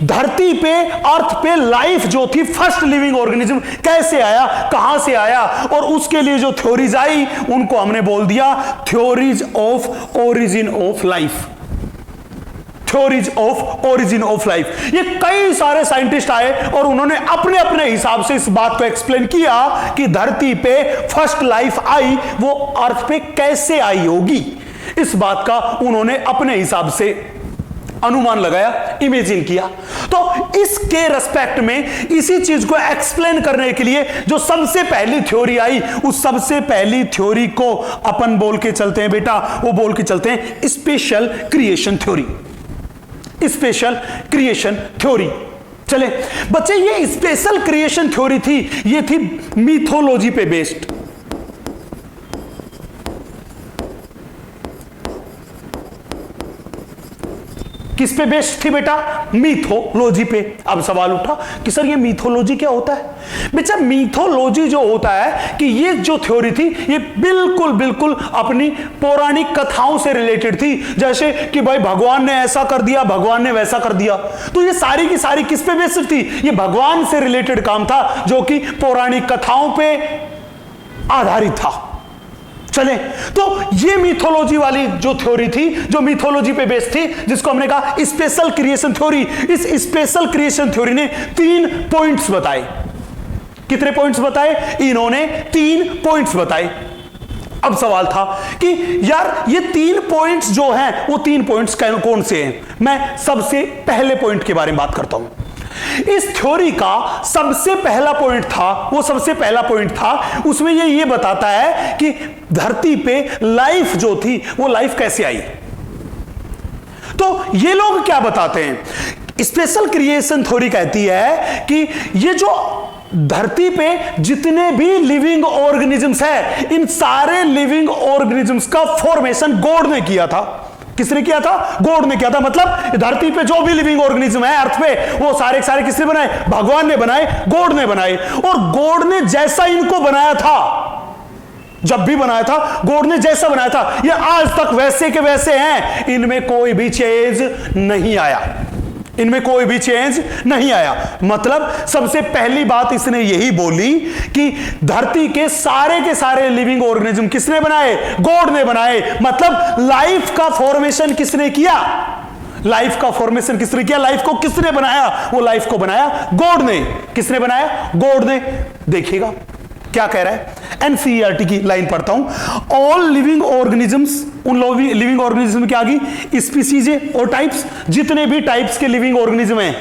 धरती पे, अर्थ पे लाइफ जो थी, फर्स्ट लिविंग ऑर्गेनिज्म कैसे आया, कहां से आया, और उसके लिए जो थ्योरीज आई उनको हमने बोल दिया theories of origin of life. Theories of origin of life. ये कई सारे साइंटिस्ट आए और उन्होंने अपने अपने हिसाब से इस बात को एक्सप्लेन किया कि धरती पे फर्स्ट लाइफ आई, वो अर्थ पे कैसे आई होगी। इस बात का उन्होंने अपने हिसाब से अनुमान लगाया, इमेजिन किया। तो इसके रेस्पेक्ट में इसी चीज को एक्सप्लेन करने के लिए जो सबसे पहली थ्योरी आई, उस सबसे पहली थ्योरी को अपन बोल के चलते हैं बेटा, वो बोल के चलते हैं special creation theory. Special creation theory. चले बच्चे, ये स्पेशल क्रिएशन थ्योरी थी, ये थी मिथोलॉजी पे बेस्ड। किस पे बेस्ड थी बेटा, मिथोलॉजी पे। अब सवाल उठा कि सर ये मिथोलॉजी क्या होता है। बेटा मिथोलॉजी जो होता है कि ये जो थ्योरी थी ये बिल्कुल बिल्कुल अपनी पौराणिक कथाओं से रिलेटेड थी। जैसे कि भाई भगवान ने ऐसा कर दिया, भगवान ने वैसा कर दिया। तो ये सारी की सारी किस पे बेस्ड थी, ये भगवान से रिलेटेड काम था जो कि पौराणिक कथाओं पे आधारित था। चले, तो ये मिथोलॉजी वाली जो थ्योरी थी, जो मिथोलॉजी पे बेस्ड थी, जिसको हमने कहा स्पेशल क्रिएशन थ्योरी। इस स्पेशल क्रिएशन थ्योरी ने 3 पॉइंट्स बताए। कितने पॉइंट्स बताए, इन्होंने 3 पॉइंट्स बताए। अब सवाल था कि यार ये 3 पॉइंट्स जो हैं वो 3 पॉइंट्स कौन से हैं। मैं सबसे पहले पॉइंट के बारे में बात करता हूं। इस थ्योरी का सबसे पहला पॉइंट था, वो सबसे पहला पॉइंट था, उसमें ये बताता है कि धरती पे लाइफ जो थी वो लाइफ कैसे आई। तो ये लोग क्या बताते हैं, स्पेशल क्रिएशन थ्योरी कहती है कि ये जो धरती पे जितने भी लिविंग ऑर्गेनिजम्स हैं, इन सारे लिविंग ऑर्गेनिजम्स का फॉर्मेशन गॉड ने किया था। किसने किया था, गॉड ने किया था। मतलब धरती पे जो भी लिविंग ऑर्गेनिज्म है अर्थ पे, वो सारे के सारे किसने बनाए, भगवान ने बनाए, गॉड ने बनाए। और गॉड ने जैसा इनको बनाया था, जब भी बनाया था गॉड ने जैसा बनाया था, ये आज तक वैसे के वैसे हैं, इनमें कोई भी चेंज नहीं आया। इनमें कोई भी चेंज नहीं आया। मतलब सबसे पहली बात इसने यही बोली कि धरती के सारे लिविंग ऑर्गेनिज्म किसने बनाए? गॉड ने बनाए। मतलब लाइफ का फॉर्मेशन किसने किया? लाइफ का फॉर्मेशन किसने किया? लाइफ को किसने बनाया? वो लाइफ को बनाया गॉड ने। किसने बनाया? गॉड ने। देखिएगा क्या कह रहा है, एनसीईआरटी की लाइन पढ़ता हूं। ऑल लिविंग ऑर्गेनिजम्स, उन लिविंग ऑर्गेनिज्म के आगे स्पीसीज और टाइप्स, जितने भी टाइप्स के लिविंग ऑर्गेनिज्म हैं,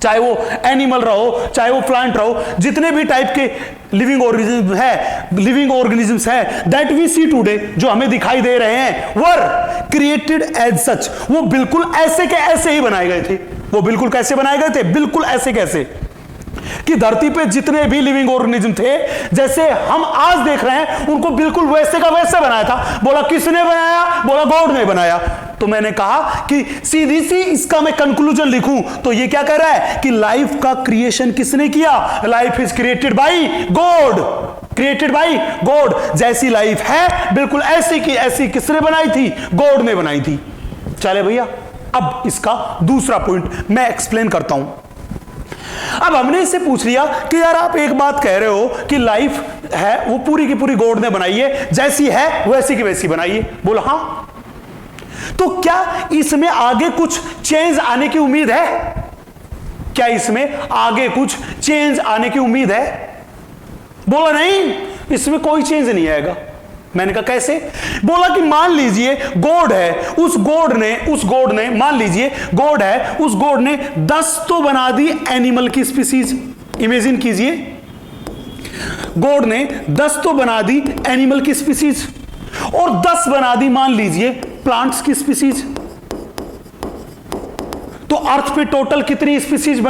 चाहे वो एनिमल रहो चाहे वो प्लांट रहो, जितने भी टाइप के लिविंग ऑर्गेनिजम्स है दैट वी सी टुडे, जो हमें दिखाई दे रहे हैं, वर क्रिएटेड एज सच, वो बिल्कुल ऐसे के ऐसे ही बनाए गए थे। वो बिल्कुल कैसे बनाए गए थे? बिल्कुल ऐसे कैसे कि धरती पे जितने भी लिविंग ऑर्गेनिज्म थे जैसे हम आज देख रहे हैं, उनको बिल्कुल वैसे का वैसे बनाया था। बोला किसने बनाया? बोला गॉड ने बनाया। तो मैंने कहा कि सीधी सी इसका मैं कंक्लूजन लिखूं तो ये क्या कह रहा है कि लाइफ का क्रिएशन किसने किया? Life is created by God, created by God. जैसी लाइफ है बिल्कुल ऐसी की ऐसी किसने बनाई थी? गॉड ने बनाई थी। चले भैया, अब इसका दूसरा पॉइंट मैं एक्सप्लेन करता हूं। अब हमने इससे पूछ लिया कि यार आप एक बात कह रहे हो कि लाइफ है वो पूरी की पूरी गॉड ने बनाई है, जैसी है वैसी की वैसी बनाई है। बोला हां, तो क्या इसमें आगे कुछ चेंज आने की उम्मीद है? क्या इसमें आगे कुछ चेंज आने की उम्मीद है? बोला नहीं, इसमें कोई चेंज नहीं आएगा। मैंने कहा कैसे? बोला कि मान लीजिए गॉड है, उस गॉड ने मान लीजिए गॉड है, उस गॉड ने 10 तो बना दी एनिमल की स्पीसीज। इमेजिन कीजिए गॉड ने 10 तो बना दी एनिमल की स्पीसीज और 10 बना दी मान लीजिए प्लांट्स की स्पीसीज। तो अर्थ पे टोटल कितनी स्पीसीज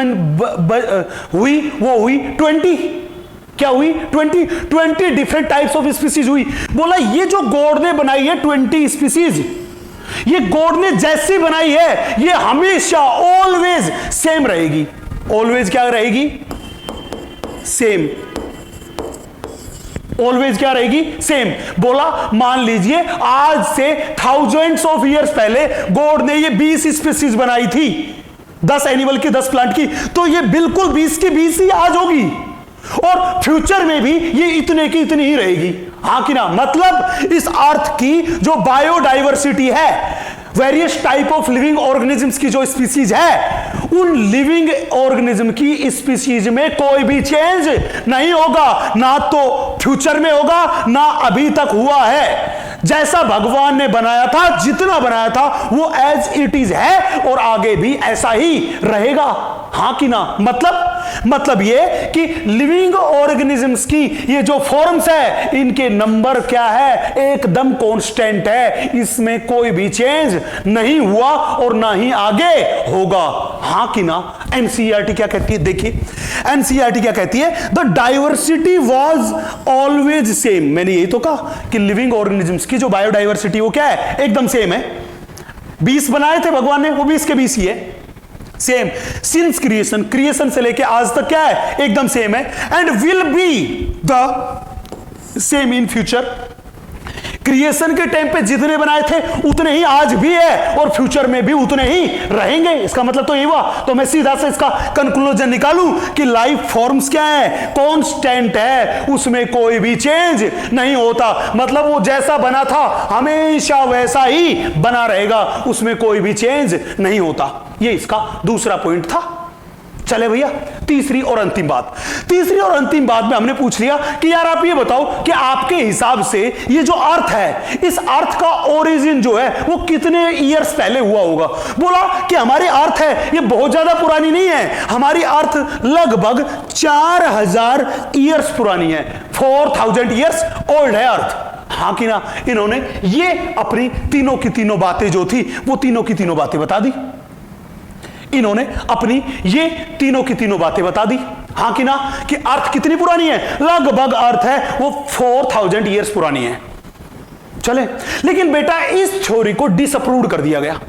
हुई? वो हुई 20। क्या हुई? 20 डिफरेंट टाइप्स ऑफ स्पीसीज हुई। बोला ये जो गॉड ने बनाई है 20 स्पीसीज, ये गॉड ने जैसी बनाई है ये हमेशा ऑलवेज सेम रहेगी। ऑलवेज क्या रहेगी? सेम। ऑलवेज क्या रहेगी? सेम। बोला मान लीजिए आज से थाउजेंड्स ऑफ ईयर्स पहले गॉड ने ये 20 स्पीसीज बनाई थी, 10 एनिमल की 10 प्लांट की, तो ये बिल्कुल 20 की 20 ही आज होगी और फ्यूचर में भी ये इतने की इतनी ही रहेगी। हां कि ना? मतलब इस अर्थ की जो बायोडाइवर्सिटी है, various type of living organisms की जो स्पीसीज है, उन लिविंग ऑर्गेनिज्म की स्पीसीज में कोई भी चेंज नहीं होगा। ना तो फ्यूचर में होगा ना अभी तक हुआ है। जैसा भगवान ने बनाया था, जितना बनाया था, वो एज इट इज है और आगे भी ऐसा ही रहेगा। हां कि ना? मतलब ये कि लिविंग ऑर्गेनिजम्स की ये जो फॉर्म्स है, इनके नंबर क्या है? एकदम कांस्टेंट है, इसमें कोई भी चेंज नहीं हुआ और ना ही आगे होगा। हां कि ना? एनसीईआरटी क्या कहती है? देखिए एनसीईआरटी क्या कहती है? The diversity was always same. मैंने यही तो कहा कि लिविंग ऑर्गेनिजम्स की जो बायोडाइवर्सिटी वो क्या है? एकदम सेम है। 20 बनाए थे भगवान ने, वो 20 के 20 ही है, सेम। सिंस क्रिएशन से लेके आज तक क्या है? एकदम सेम है। And will be the same in future. Creation के टाइम पे जितने बनाए थे उतने ही आज भी है और फ्यूचर में भी उतने ही रहेंगे। इसका मतलब तो ये हुआ, तो मैं सीधा से इसका कंक्लूजन निकालूं कि लाइफ फॉर्म्स क्या है? कांस्टेंट है, उसमें कोई भी चेंज नहीं होता। मतलब वो जैसा बना था हमेशा वैसा ही बना रहेगा, उसमें कोई भी चेंज नहीं होता। ये इसका दूसरा पॉइंट था। चले भैया, तीसरी और अंतिम बात में हमने पूछ लिया कि यार आप ये बताओ कि आपके हिसाब से ये जो अर्थ है, इस अर्थ का ओरिजिन जो है वो कितने ईयर्स पहले हुआ होगा? बोला कि हमारी अर्थ है ये बहुत ज्यादा पुरानी नहीं है, हमारी अर्थ लगभग 4000 ईयर्स पुरानी है। 4000 ईयर्स ओल्ड है अर्थ। हां कि ना? इन्होंने ये अपनी तीनों की तीनों बातें जो थी वो तीनों की तीनों बातें बता दी। इन्होंने अपनी ये तीनों की तीनों बातें बता दी। हां कि ना? कि अर्थ कितनी पुरानी है? लगभग अर्थ है वो 4000 ईयर्स पुरानी है। चले, लेकिन बेटा इस थ्योरी को डिसअप्रूव कर दिया गया।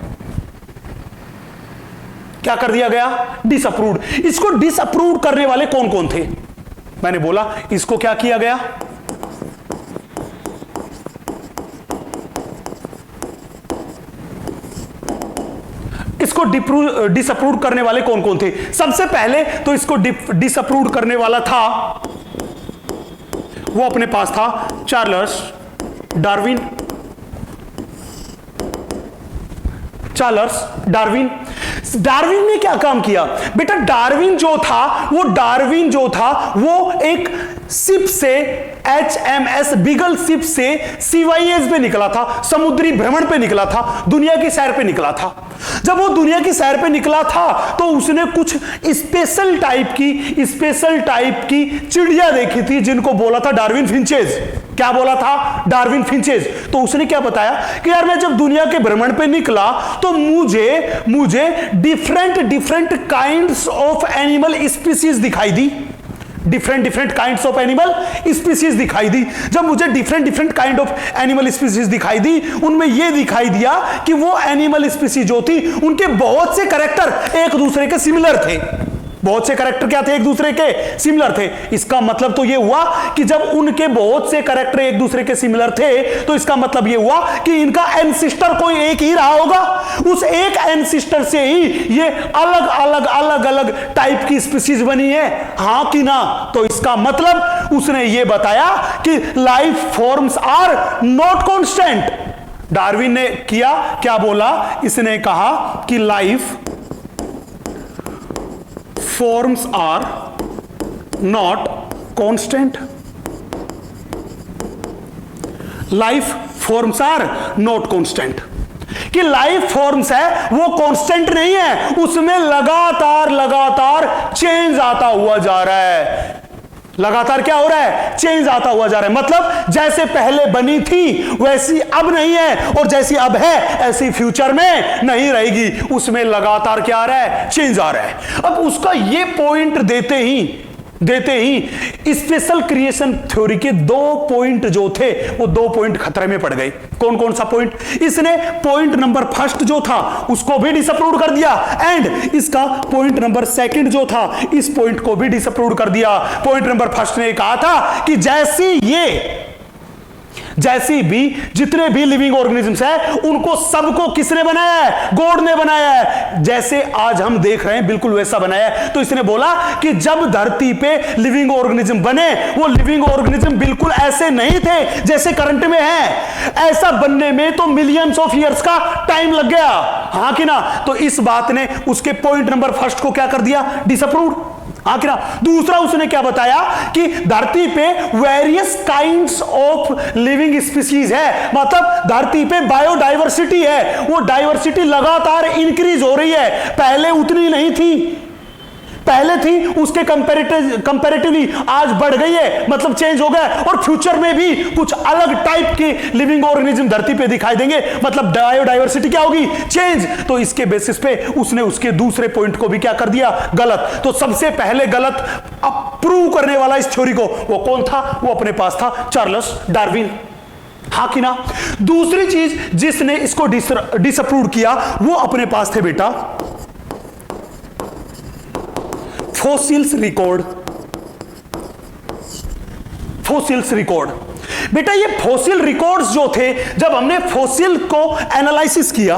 क्या कर दिया गया? डिसअप्रूव। इसको डिसअप्रूव करने वाले कौन कौन थे? मैंने बोला इसको क्या किया गया? इसको इसको डिसअप्रूव करने वाले कौन कौन थे? सबसे पहले तो इसको डिसअप्रूव करने वाला था, वो अपने पास था Charles Darwin. Charles Darwin. Darwin ने क्या काम किया बेटा? डार्विन जो था वो एक शिप से, HMS बिगल शिप से सीवाईएस पे निकला था, समुद्री भ्रमण पे निकला था, दुनिया की सैर पे निकला था। जब वो दुनिया की सैर पे निकला था तो उसने कुछ स्पेशल टाइप की चिड़िया देखी थी जिनको बोला था डार्विन फिंचेस। क्या बोला था? Darwin finches. तो उसने क्या बताया कि यार मैं जब दुनिया के भ्रमण पे निकला तो मुझे different kinds of animal species दिखाई दी। Different kinds of animal species दिखाई दी। जब मुझे different kind of animal species दिखाई दी, उनमें यह दिखाई दिया कि वो एनिमल स्पीसीज जो थी उनके बहुत से कैरेक्टर एक दूसरे के सिमिलर थे। बहुत से कैरेक्टर क्या थे? एक दूसरे के सिमिलर थे। इसका मतलब तो यह हुआ कि जब उनके बहुत से कैरेक्टर एक दूसरे के सिमिलर थे तो इसका मतलब यह हुआ कि इनका एंसिस्टर कोई एक ही रहा होगा। उस एक एंसिस्टर से ही ये अलग टाइप की स्पीसीज बनी है, हां कि ना? तो इसका मतलब उसने ये बताया कि life forms are not constant. Darwin ने क्या बोला? इसने कहा कि life forms are not constant. Life forms are not constant. कि लाइफ फॉर्म्स है वो कांस्टेंट नहीं है, उसमें लगातार चेंज आता हुआ जा रहा है। लगातार क्या हो रहा है? चेंज आता हुआ जा रहा है। मतलब जैसे पहले बनी थी वैसी अब नहीं है, और जैसी अब है ऐसी फ्यूचर में नहीं रहेगी। उसमें लगातार क्या आ रहा है? चेंज आ रहा है। अब उसका ये पॉइंट देते ही स्पेशल क्रिएशन थ्योरी के 2 पॉइंट जो थे वो 2 पॉइंट खतरे में पड़ गए। कौन कौन सा पॉइंट? इसने पॉइंट नंबर फर्स्ट जो था उसको भी डिसअप्रूव कर दिया, एंड इसका पॉइंट नंबर सेकंड जो था इस पॉइंट को भी डिसअप्रूव कर दिया। पॉइंट नंबर फर्स्ट ने कहा था कि जैसी भी जितने भी लिविंग ऑर्गेनिजम्स हैं उनको सबको किसने बनाया है? गॉड ने बनाया है। जैसे आज हम देख रहे हैं बिल्कुल वैसा बनाया है। तो इसने बोला कि जब धरती पे लिविंग ऑर्गेनिज्म बने वो लिविंग ऑर्गेनिज्म बिल्कुल ऐसे नहीं थे जैसे करंट में है। ऐसा बनने में तो मिलियंस ऑफ ईयर्स का टाइम लग गया, हां कि ना? तो इस बात ने उसके पॉइंट नंबर फर्स्ट को क्या कर दिया? डिसअप्रूव। आखिर दूसरा उसने क्या बताया कि धरती पे various kinds of living species है, मतलब धरती पे बायोडाइवर्सिटी है, वो डाइवर्सिटी लगातार इंक्रीज हो रही है। पहले उतनी नहीं थी, पहले थी उसके कंपैरेटिवली आज बढ़ गई है, मतलब चेंज हो गया। और फ्यूचर में भी कुछ अलग टाइप के लिविंग ऑर्गेनिज्म धरती पे दिखाई देंगे, मतलब बायोडाइवर्सिटी क्या होगी? चेंज। तो इसके बेसिस पे उसने उसके दूसरे पॉइंट को भी क्या कर दिया? गलत। तो सबसे पहले गलत अप्रूव करने वाला इस थ्योरी को वो कौन था? वो अपने पास था चार्ल्स डार्विन, हां कि ना? दूसरी चीज जिसने इसको डिसअप्रूव किया वो अपने पास थे बेटा फॉसिल्स रिकॉर्ड। बेटा ये फॉसिल रिकॉर्ड्स जो थे, जब हमने फॉसिल को एनालिसिस किया,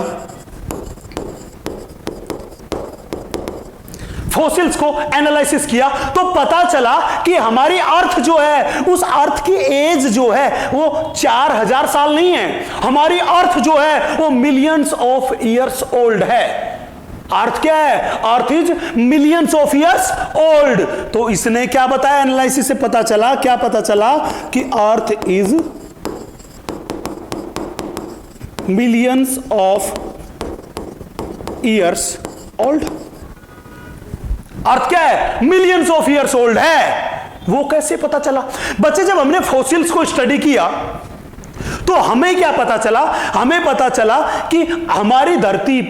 फॉसिल्स को एनालिसिस किया तो पता चला कि हमारी अर्थ जो है उस अर्थ की एज जो है वो 4000 साल नहीं है। हमारी अर्थ जो है वो मिलियंस ऑफ ईयर्स ओल्ड है। अर्थ क्या है? अर्थ is millions of years old. तो इसने क्या बताया? एनालिसिस से पता चला, क्या पता चला? कि earth is millions of years old. Earth क्या है? मिलियंस ऑफ ईयर्स ओल्ड है। वो कैसे पता चला? बच्चे जब हमने फॉसिल्स को स्टडी किया तो हमें क्या पता चला? हमें पता चला कि हमारी धरती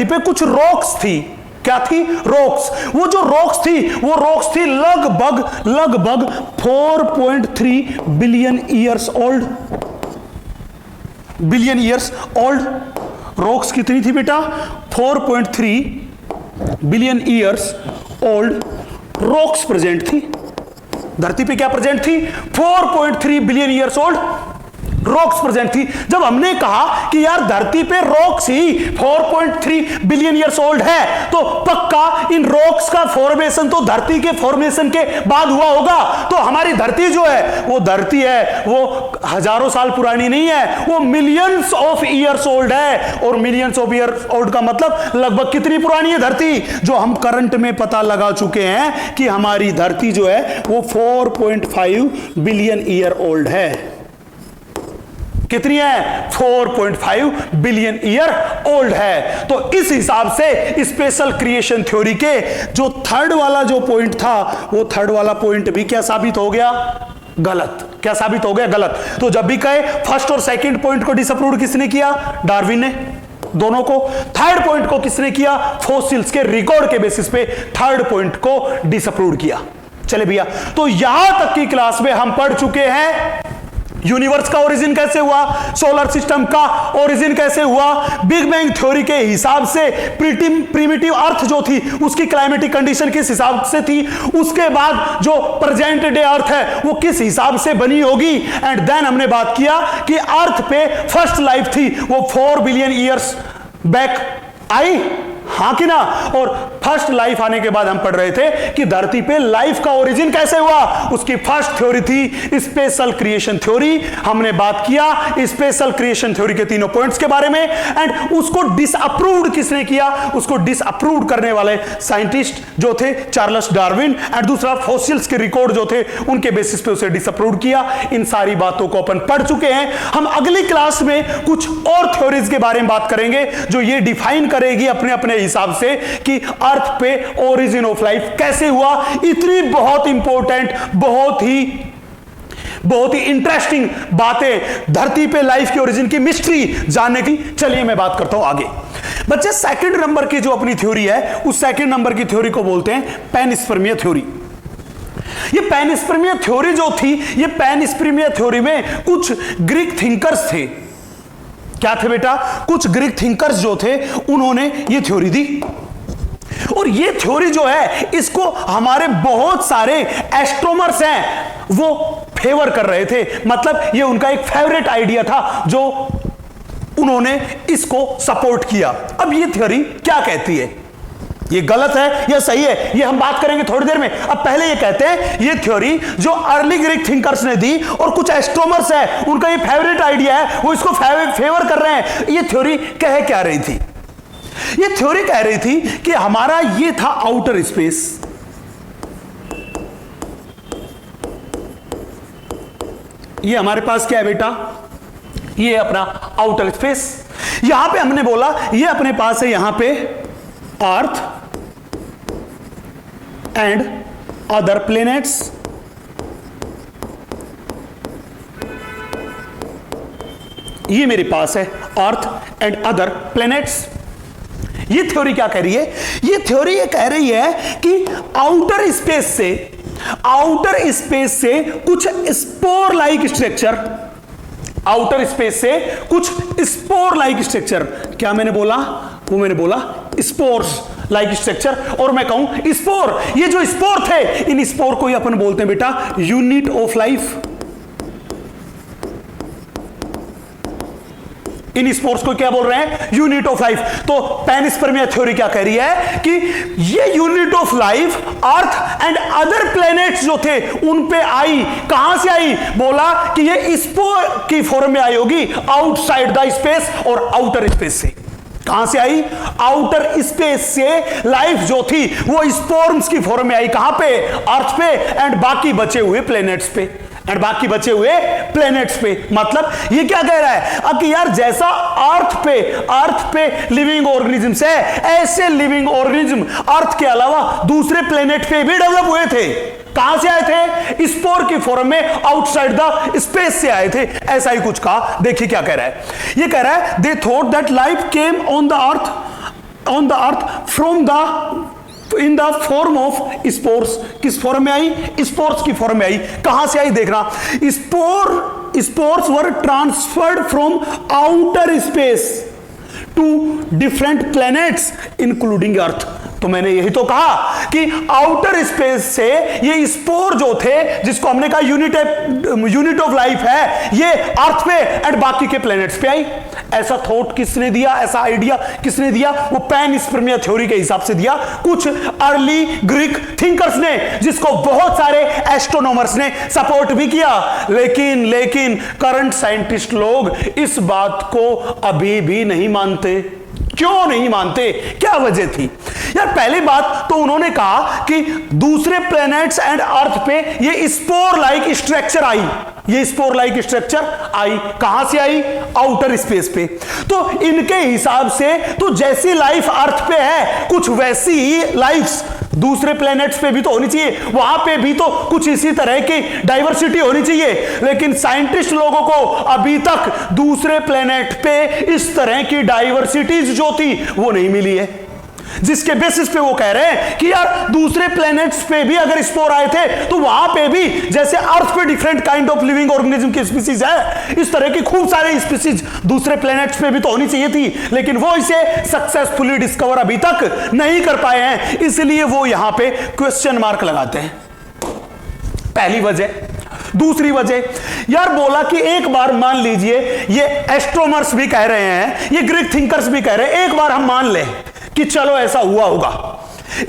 पे कुछ रॉक्स थी। क्या थी? रॉक्स। वो जो रॉक्स थी लगभग 4.3 billion years old. Billion years old rocks कितनी थी बेटा? 4.3 billion years old rocks present थी धरती पे। क्या प्रेजेंट थी? 4.3 billion years old rocks present थी। जब हमने कहा कि यार धरती पे रॉक्स ही 4.3 बिलियन ईयर्स ओल्ड है, तो पक्का इन रॉक्स का फॉर्मेशन तो धरती के फॉर्मेशन के बाद हुआ होगा। तो हमारी धरती जो है, वो धरती है वो हजारों साल पुरानी नहीं है, वो मिलियंस ऑफ ईयर्स ओल्ड है। और मिलियंस ऑफ ईयर्स ओल्ड का मतलब लगभग कितनी पुरानी है धरती? जो हम करंट में पता लगा चुके हैं कि हमारी धरती जो है वो 4.5 बिलियन ईयर ओल्ड है। कितनी है? 4.5 बिलियन ईयर ओल्ड है। तो इस हिसाब से स्पेशल क्रिएशन थ्योरी के जो थर्ड वाला जो पॉइंट था, वो थर्ड वाला पॉइंट भी क्या साबित हो गया? गलत। क्या साबित हो गया? गलत। तो जब भी कहे फर्स्ट और सेकंड पॉइंट को डिसअप्रूव किसने किया? डार्विन ने, दोनों को। थर्ड पॉइंट को किसने किया? फॉसिल्स के रिकॉर्ड के बेसिस पे थर्ड पॉइंट को डिसअप्रूव किया। चले भैया, तो यहां तक की क्लास में हम पढ़ चुके हैं यूनिवर्स का ओरिजिन कैसे हुआ, सोलर सिस्टम का ओरिजिन कैसे हुआ, बिग बैंग थ्योरी के हिसाब से प्रिमिटिव अर्थ जो थी उसकी क्लाइमेटिक कंडीशन किस हिसाब से थी, उसके बाद जो प्रेजेंट डे अर्थ है वो किस हिसाब से बनी होगी। एंड देन हमने बात किया कि अर्थ पे फर्स्ट लाइफ थी वो 4 बिलियन ईयर्स बैक आई, हां कि ना। और फर्स्ट लाइफ आने के बाद हम पढ़ रहे थे कि धरती पे लाइफ का ओरिजिन कैसे हुआ, उसकी फर्स्ट थ्योरी थी स्पेशल क्रिएशन थ्योरी। हमने बात किया स्पेशल क्रिएशन थ्योरी के तीनों पॉइंट्स के बारे में, एंड उसको डिसअप्रूव्ड किसने किया? उसको डिसअप्रूव्ड करने वाले साइंटिस्ट जो थे चार्ल्स डार्विन, एंड दूसरा फॉसिल्स के रिकॉर्ड जो थे उनके बेसिस पे उसे डिसअप्रूव्ड किया। इन सारी बातों को अपन पढ़ चुके हैं। हम अगली क्लास में कुछ और थ्योरीज के बारे में बात करेंगे जो ये डिफाइन करेगी अपने अपने हिसाब से कि अर्थ पे ओरिजिन ऑफ लाइफ कैसे हुआ। इतनी बहुत इंपॉर्टेंट, बहुत ही इंटरेस्टिंग बातें धरती पे लाइफ की ओरिजिन की मिस्ट्री जानने की। चलिए मैं बात करता हूं आगे। बच्चे, सेकंड नंबर की जो अपनी थ्योरी है, उस सेकंड नंबर की थ्योरी को बोलते हैं पैनस्पर्मिया थ्योरी। ये पैनस्पर्मिया थ्योरी जो थी, ये पैनस्पर्मिया थ्योरी में कुछ ग्रीक थिंकर्स थे। क्या थे बेटा? कुछ ग्रीक थिंकर्स जो थे उन्होंने ये थ्योरी दी, और ये थ्योरी जो है इसको हमारे बहुत सारे एस्ट्रोनॉमर्स हैं वो फेवर कर रहे थे। मतलब ये उनका एक फेवरेट आइडिया था जो उन्होंने इसको सपोर्ट किया। अब ये थ्योरी क्या कहती है, ये गलत है या सही है, ये हम बात करेंगे थोड़ी देर में। अब पहले ये कहते हैं ये थ्योरी जो अर्ली ग्रीक थिंकर्स ने दी और कुछ एस्ट्रोनॉमर्स है उनका ये फेवरेट आइडिया है, वो इसको फेवर कर रहे हैं। ये थ्योरी कह क्या रही थी? ये थ्योरी कह रही थी कि हमारा ये था आउटर स्पेस, ये हमारे पास क्या है बेटा? ये अपना आउटर स्पेस। यहां पे हमने बोला ये अपने पास है यहां पे अर्थ एंड अदर प्लैनेट्स, ये मेरे पास है अर्थ एंड अदर प्लैनेट्स। ये थ्योरी क्या कह रही है? ये थ्योरी ये कह रही है कि आउटर स्पेस से कुछ spore like structure, outer space से कुछ स्पोर लाइक स्ट्रक्चर, क्या मैंने बोला? वो मैंने बोला स्पोर्स लाइक स्ट्रक्चर। और मैं कहूं स्पोर, ये जो स्पोर थे, इन स्पोर को ही अपन बोलते हैं बेटा unit of life. In spores को क्या बोल रहे हैं? Unit of life. तो पैनस्पर्मिया थ्योरी क्या कह रही है कि ये unit of life earth and other planets जो थे उन पे आई। कहां से आई? बोला कि ये स्पोर की फॉर्म में आई होगी आउटसाइड द स्पेस और आउटर स्पेस से। कहां से आई? आउटर स्पेस से लाइफ जो थी वो स्पोर्म्स की फॉर्म में आई। कहां पे? अर्थ पे एंड बाकी बचे हुए प्लैनेट्स पे, एंड बाकी बचे हुए प्लैनेट्स पे। मतलब ये क्या कह रहा है अब कि यार जैसा अर्थ पे लिविंग ऑर्गेनिजम्स है, ऐसे लिविंग ऑर्गेनिज्म अर्थ के अलावा दूसरे प्लैनेट पे भी डेवलप हुए थे। कहां से आए थे? स्पोर की फॉर्म में आउटसाइड द स्पेस से आए थे। ऐसा ही कुछ कहा। देखिए क्या कह रहा है, ये कह रहा है they thought that life came on the earth from the in the form of spores. किस फॉर्म में आई? स्पोर्स की फॉर्म में आई। कहां से आई देखना, spores were transferred from outer space to different planets including earth. तो मैंने यही तो कहा कि आउटर स्पेस से ये स्पोर जो थे, जिसको हमने कहा यूनिट ऑफ लाइफ है, ये अर्थ पे एंड बाकी के प्लैनेट्स पे आई। ऐसा थॉट किसने दिया, ऐसा आइडिया किसने दिया? वो पैनस्पर्मिया थ्योरी के हिसाब से दिया कुछ अर्ली ग्रीक थिंकर्स ने, जिसको बहुत सारे एस्ट्रोनॉमर्स ने सपोर्ट भी किया। लेकिन करंट साइंटिस्ट लोग इस बात को अभी भी नहीं मानते। क्यों नहीं मानते? क्या वजह थी यार? पहली बात तो उन्होंने कहा कि दूसरे प्लैनेट्स एंड अर्थ पे ये स्पोर लाइक स्ट्रक्चर आई। ये स्पोर लाइक स्ट्रक्चर आई कहां से आई? आउटर स्पेस पे। तो इनके हिसाब से तो जैसी लाइफ अर्थ पे है, कुछ वैसी ही लाइफ्स दूसरे प्लैनेट्स पे भी तो होनी चाहिए, वहां पे भी तो कुछ इसी तरह की डाइवर्सिटी होनी चाहिए। लेकिन साइंटिस्ट लोगों को अभी तक दूसरे प्लैनेट पे इस तरह की डाइवर्सिटीज जो थी वो नहीं मिली है, जिसके बेसिस पे वो कह रहे हैं कि यार दूसरे प्लैनेट्स पे भी अगर स्पोर आए थे तो वहां पे भी जैसे अर्थ पे different kind of living organism की स्पीसीज है, इस तरह की खूब सारे स्पीसीज दूसरे प्लैनेट्स पे भी तो होनी चाहिए थी। लेकिन वो इसे सक्सेसफुली डिस्कवर अभी तक नहीं कर पाए हैं, इसलिए वो यहां पे क्वेश्चन मार्क लगाते हैं। पहली वजह। दूसरी वजह यार बोला कि एक बार मान लीजिए, ये एस्ट्रोनॉमर्स भी कह रहे हैं, ये ग्रीक थिंकर्स भी कह रहे हैं, एक बार हम मान लें कि चलो ऐसा हुआ होगा,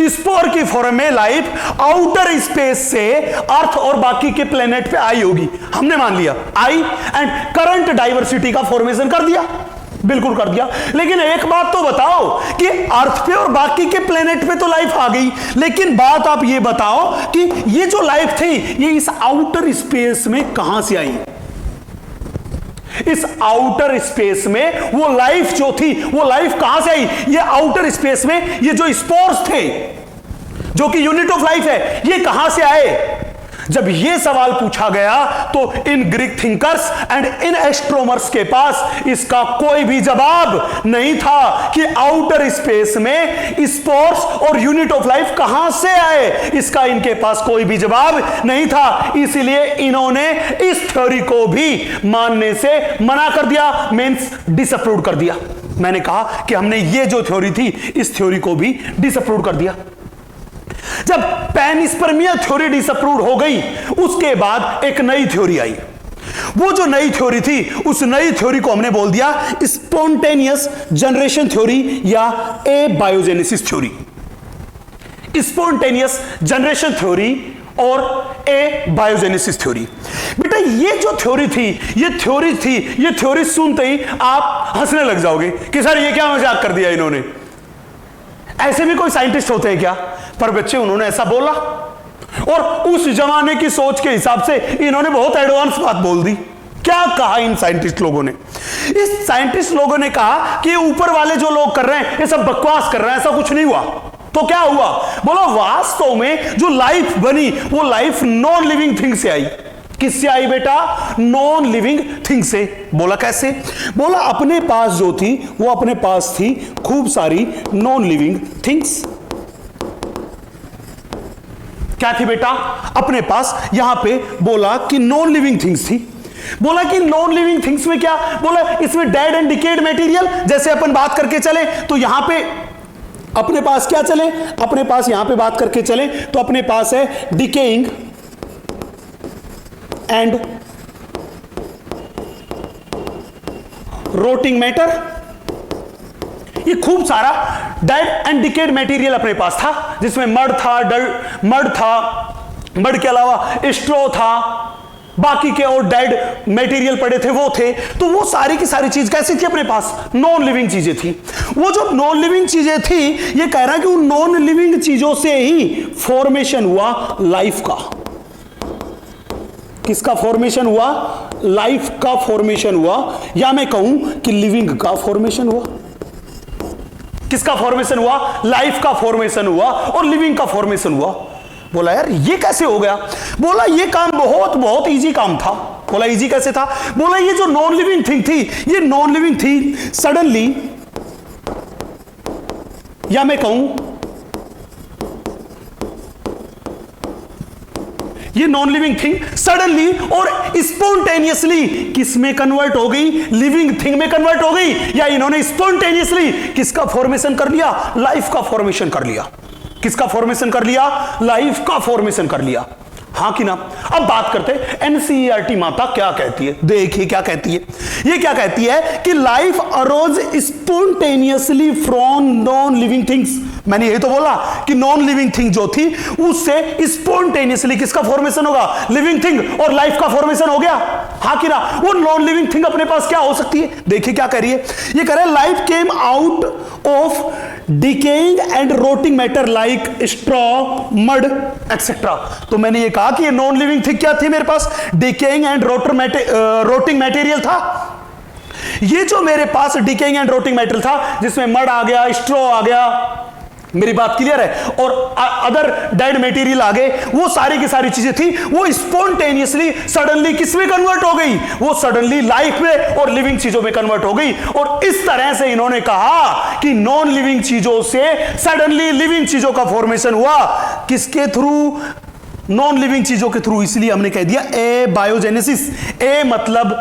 स्पोर की फॉर्म में लाइफ आउटर स्पेस से अर्थ और बाकी के प्लेनेट पे आई होगी। हमने मान लिया आई, एंड करंट डाइवर्सिटी का फॉर्मेशन कर दिया, बिल्कुल कर दिया। लेकिन एक बात तो बताओ कि अर्थ पे और बाकी के प्लेनेट पे तो लाइफ आ गई, लेकिन बात आप ये बताओ कि ये जो लाइफ थी ये इस आउटर स्पेस में कहां से आई? इस आउटर स्पेस में वो लाइफ जो थी वो लाइफ कहां से आई? ये आउटर स्पेस में ये जो स्पोर्स थे जो कि यूनिट ऑफ लाइफ है, ये कहां से आए? जब ये सवाल पूछा गया तो in Greek thinkers and in astronomers के पास इसका कोई भी जवाब नहीं था कि आउटर स्पेस में स्पोर्स और यूनिट ऑफ लाइफ कहां से आए। इसका इनके पास कोई भी जवाब नहीं था, इसलिए इन्होंने इस थ्योरी को भी मानने से मना कर दिया, मींस डिसअप्रूव कर दिया। मैंने कहा कि हमने ये जो थ्योरी थी इस थ्योरी को भी डिसअप्रूव कर दिया। जब पैनस्पर्मिया थ्योरी डिसअप्रूव हो गई, उसके बाद एक नई थ्योरी आई। वो जो नई थ्योरी थी उस नई थ्योरी को हमने बोल दिया स्पॉन्टेनियस जनरेशन थ्योरी या एबायोजेनेसिस थ्योरी। स्पॉन्टेनियस जनरेशन थ्योरी और एबायोजेनेसिस थ्योरी। बेटा ये जो थ्योरी थी ये थ्योरी सुनते ही आप हंसने लग जाओगे कि सर ये क्या मजाक कर दिया इन्होंने, ऐसे भी कोई साइंटिस्ट होते हैं क्या? पर बच्चे उन्होंने ऐसा बोला और उस जमाने की सोच के हिसाब से इन्होंने बहुत एडवांस बात बोल दी। क्या कहा इन साइंटिस्ट लोगों ने? इस साइंटिस्ट लोगों ने कहा कि ऊपर वाले जो लोग कर रहे हैं ये सब बकवास कर रहे हैं, ऐसा कुछ नहीं हुआ। तो क्या हुआ? बोला वास्तव में जो लाइफ बनी वो लाइफ नॉन लिविंग थिंग से आई। किससे आई बेटा? नॉन लिविंग थिंग से। बोला कैसे? बोला अपने पास जो थी वो अपने पास थी खूब सारी नॉन लिविंग थिंग्स। क्या थी बेटा अपने पास? यहां पे बोला कि नॉन लिविंग थिंग्स थी। बोला कि नॉन लिविंग थिंग्स में क्या? बोला इसमें डेड एंड डिकेड मटेरियल, जैसे अपन बात करके चले तो यहां पे अपने पास क्या चले, अपने पास यहां पे बात करके चले तो अपने पास है डिकेइंग एंड रोटिंग मैटर। ये खूब सारा डेड एंड डिकेड मटेरियल अपने पास था, जिसमें मड था, मड के अलावा स्ट्रो था, बाकी के और डेड मटेरियल पड़े थे वो थे। तो वो सारी की सारी चीज कैसी थी अपने पास? नॉन लिविंग चीजें थी। वो जो नॉन लिविंग चीजें थी ये कह रहा है कि उन नॉन लिविंग चीजों से ही फॉर्मेशन हुआ लाइफ का। किसका फॉर्मेशन हुआ? लाइफ का फॉर्मेशन हुआ, या मैं कहूं कि लिविंग का फॉर्मेशन हुआ। किसका फॉर्मेशन हुआ? लाइफ का फॉर्मेशन हुआ और लिविंग का फॉर्मेशन हुआ। बोला यार ये कैसे हो गया? बोला ये काम बहुत इजी काम था। बोला इजी कैसे था? बोला ये जो नॉन लिविंग थिंग थी ये नॉन लिविंग थी सडनली, या मैं कहूं ये नॉन लिविंग थिंग सडनली और स्पॉन्टेनियसली स्पॉन्टेनियसली किस में कन्वर्ट हो गई? लिविंग थिंग में कन्वर्ट हो गई, या इन्होंने स्पॉन्टेनियसली किसका फॉर्मेशन कर लिया? लाइफ का फॉर्मेशन कर लिया। किसका फॉर्मेशन कर लिया? लाइफ का फॉर्मेशन कर लिया। हाँ कि ना? अब बात करते हैं एनसीईआरटी माता क्या कहती है। देखिए क्या कहती है। ये क्या कहती है कि life arose spontaneously from non living things. मैंने यही तो बोला कि नॉन लिविंग थिंग जो थी उससे स्पॉन्टेनियसली किसका फॉर्मेशन होगा? लिविंग थिंग, और लाइफ का फॉर्मेशन हो गया। हाँ कि ना? वो नॉन लिविंग थिंग अपने पास क्या हो सकती है? देखिए क्या कह रही है। ये कह रहा है life came out of decaying and rotting matter like straw, mud etcetera. तो मैंने ये कहा कि ये नॉन लिविंग थिंग क्या थी मेरे पास? डिकेइंग एंड रोटिंग मटेरियल था। ये जो मेरे पास डिकेइंग एंड रोटिंग मटेरियल था जिसमें मड आ गया, स्ट्रॉ आ गया, मेरी बात क्लियर है, और अदर डेड मटेरियल आ गए, वो सारी की सारी चीजें थी, वो स्पॉन्टेनियसली सडनली किस में कन्वर्ट हो गई? वो सडनली लाइफ में और लिविंग चीजों में कन्वर्ट हो गई। और इस तरह से इन्होंने कहा कि नॉन लिविंग चीजों से सडनली लिविंग चीजों का फॉर्मेशन हुआ। किसके थ्रू? नॉन लिविंग चीजों के थ्रू। इसलिए हमने कह दिया ए बायोजेनेसिस। ए मतलब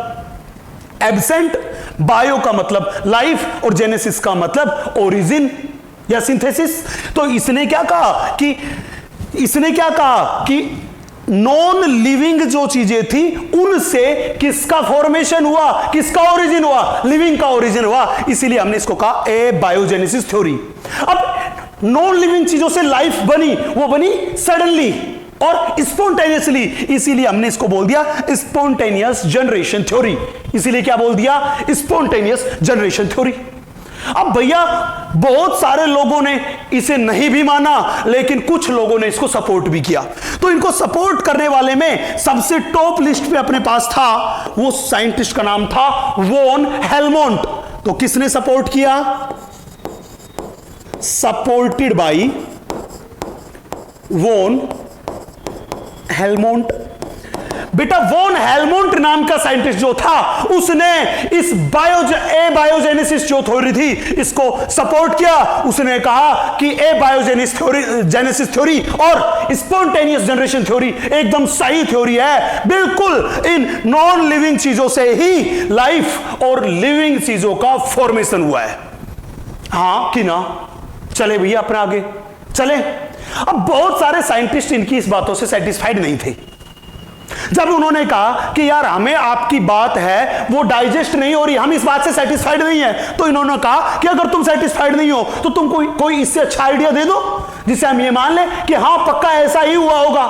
एब्सेंट, बायो का मतलब लाइफ, और जेनेसिस का मतलब ओरिजिन या सिंथेसिस। तो इसने क्या कहा कि नॉन लिविंग जो चीजें थी उनसे किसका फॉर्मेशन हुआ? किसका ओरिजिन हुआ? लिविंग का ओरिजिन हुआ। इसीलिए हमने इसको कहा ए बायोजेनेसिस थ्योरी। अब नॉन लिविंग चीजों से लाइफ बनी, वो बनी सडनली और स्पॉन्टेनियसली, इसीलिए हमने इसको बोल दिया स्पॉन्टेनियस जनरेशन थ्योरी। इसीलिए क्या बोल दिया? Spontaneous generation theory. अब भैया बहुत सारे लोगों ने इसे नहीं भी माना, लेकिन कुछ लोगों ने इसको सपोर्ट भी किया। तो इनको सपोर्ट करने वाले में सबसे टॉप लिस्ट पे अपने पास था, वो साइंटिस्ट का नाम था वॉन हेलमोंट। तो किसने सपोर्ट किया? Supported by van Helmont. बेटा वॉन हेलमोंट नाम का साइंटिस्ट जो था उसने इस बायोजेनेसिस जो थ्योरी थी इसको सपोर्ट किया। उसने कहा कि ए बायोजेनेसिस थ्योरी और स्पॉन्टेनियस जनरेशन थ्योरी एकदम सही थ्योरी है। बिल्कुल इन नॉन लिविंग चीजों से ही लाइफ और लिविंग चीजों का फॉर्मेशन हुआ है। हाँ कि ना? चले भैया अपने आगे चले। अब बहुत सारे साइंटिस्ट इनकी इस बातों से सेटिस्फाइड नहीं थे। जब उन्होंने कहा कि यार हमें आपकी बात है वो डाइजेस्ट नहीं हो रही, हम इस बात से सेटिस्फाइड नहीं है, तो इन्होंने कहा कि अगर तुम सेटिस्फाइड नहीं हो तो तुम कोई इससे अच्छा आइडिया दे दो जिससे हम ये मान लें कि हाँ पक्का ऐसा ही हुआ होगा।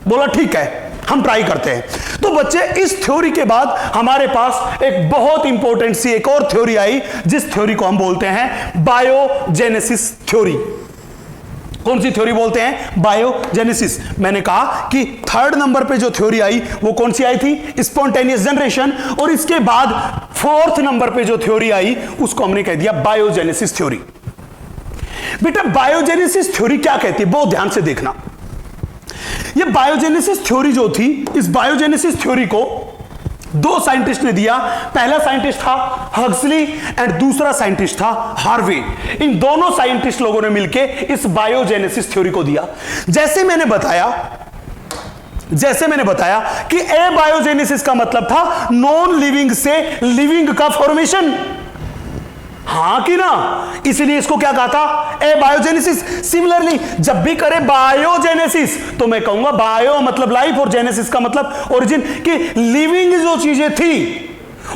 बोला ठीक है हम ट्राई करते हैं। तो बच्चे इस थ्योरी के बाद हमारे पास एक बहुत इंपॉर्टेंट सी एक और थ्योरी आई जिस थ्योरी को हम बोलते हैं बायोजेनेसिस थ्योरी। कौन सी थ्योरी बोलते हैं? बायोजेनेसिस। मैंने कहा कि थर्ड नंबर पे जो थ्योरी आई वो कौन सी आई थी? Spontaneous generation. और इसके बाद फोर्थ नंबर पे जो थ्योरी आई उसको हमने कह दिया बायोजेनेसिस थ्योरी। बेटा बायोजेनेसिस थ्योरी क्या कहती है? बहुत ध्यान से देखना। ये बायोजेनेसिस थ्योरी जो थी, इस बायोजेनेसिस थ्योरी को दो साइंटिस्ट ने दिया। पहला साइंटिस्ट था हक्सली एंड दूसरा साइंटिस्ट था हार्वे। इन दोनों साइंटिस्ट लोगों ने मिलकर इस बायोजेनेसिस थ्योरी को दिया। जैसे मैंने बताया कि ए बायोजेनेसिस का मतलब था नॉन लिविंग से लिविंग का फॉर्मेशन। हाँ कि ना? इसलिए इसको क्या कहा था? ए बायोजेनेसिस। सिमिलरली जब भी करे बायोजेनेसिस तो मैं कहूंगा बायो मतलब लाइफ और जेनेसिस का मतलब ओरिजिन, कि लिविंग जो चीजें थी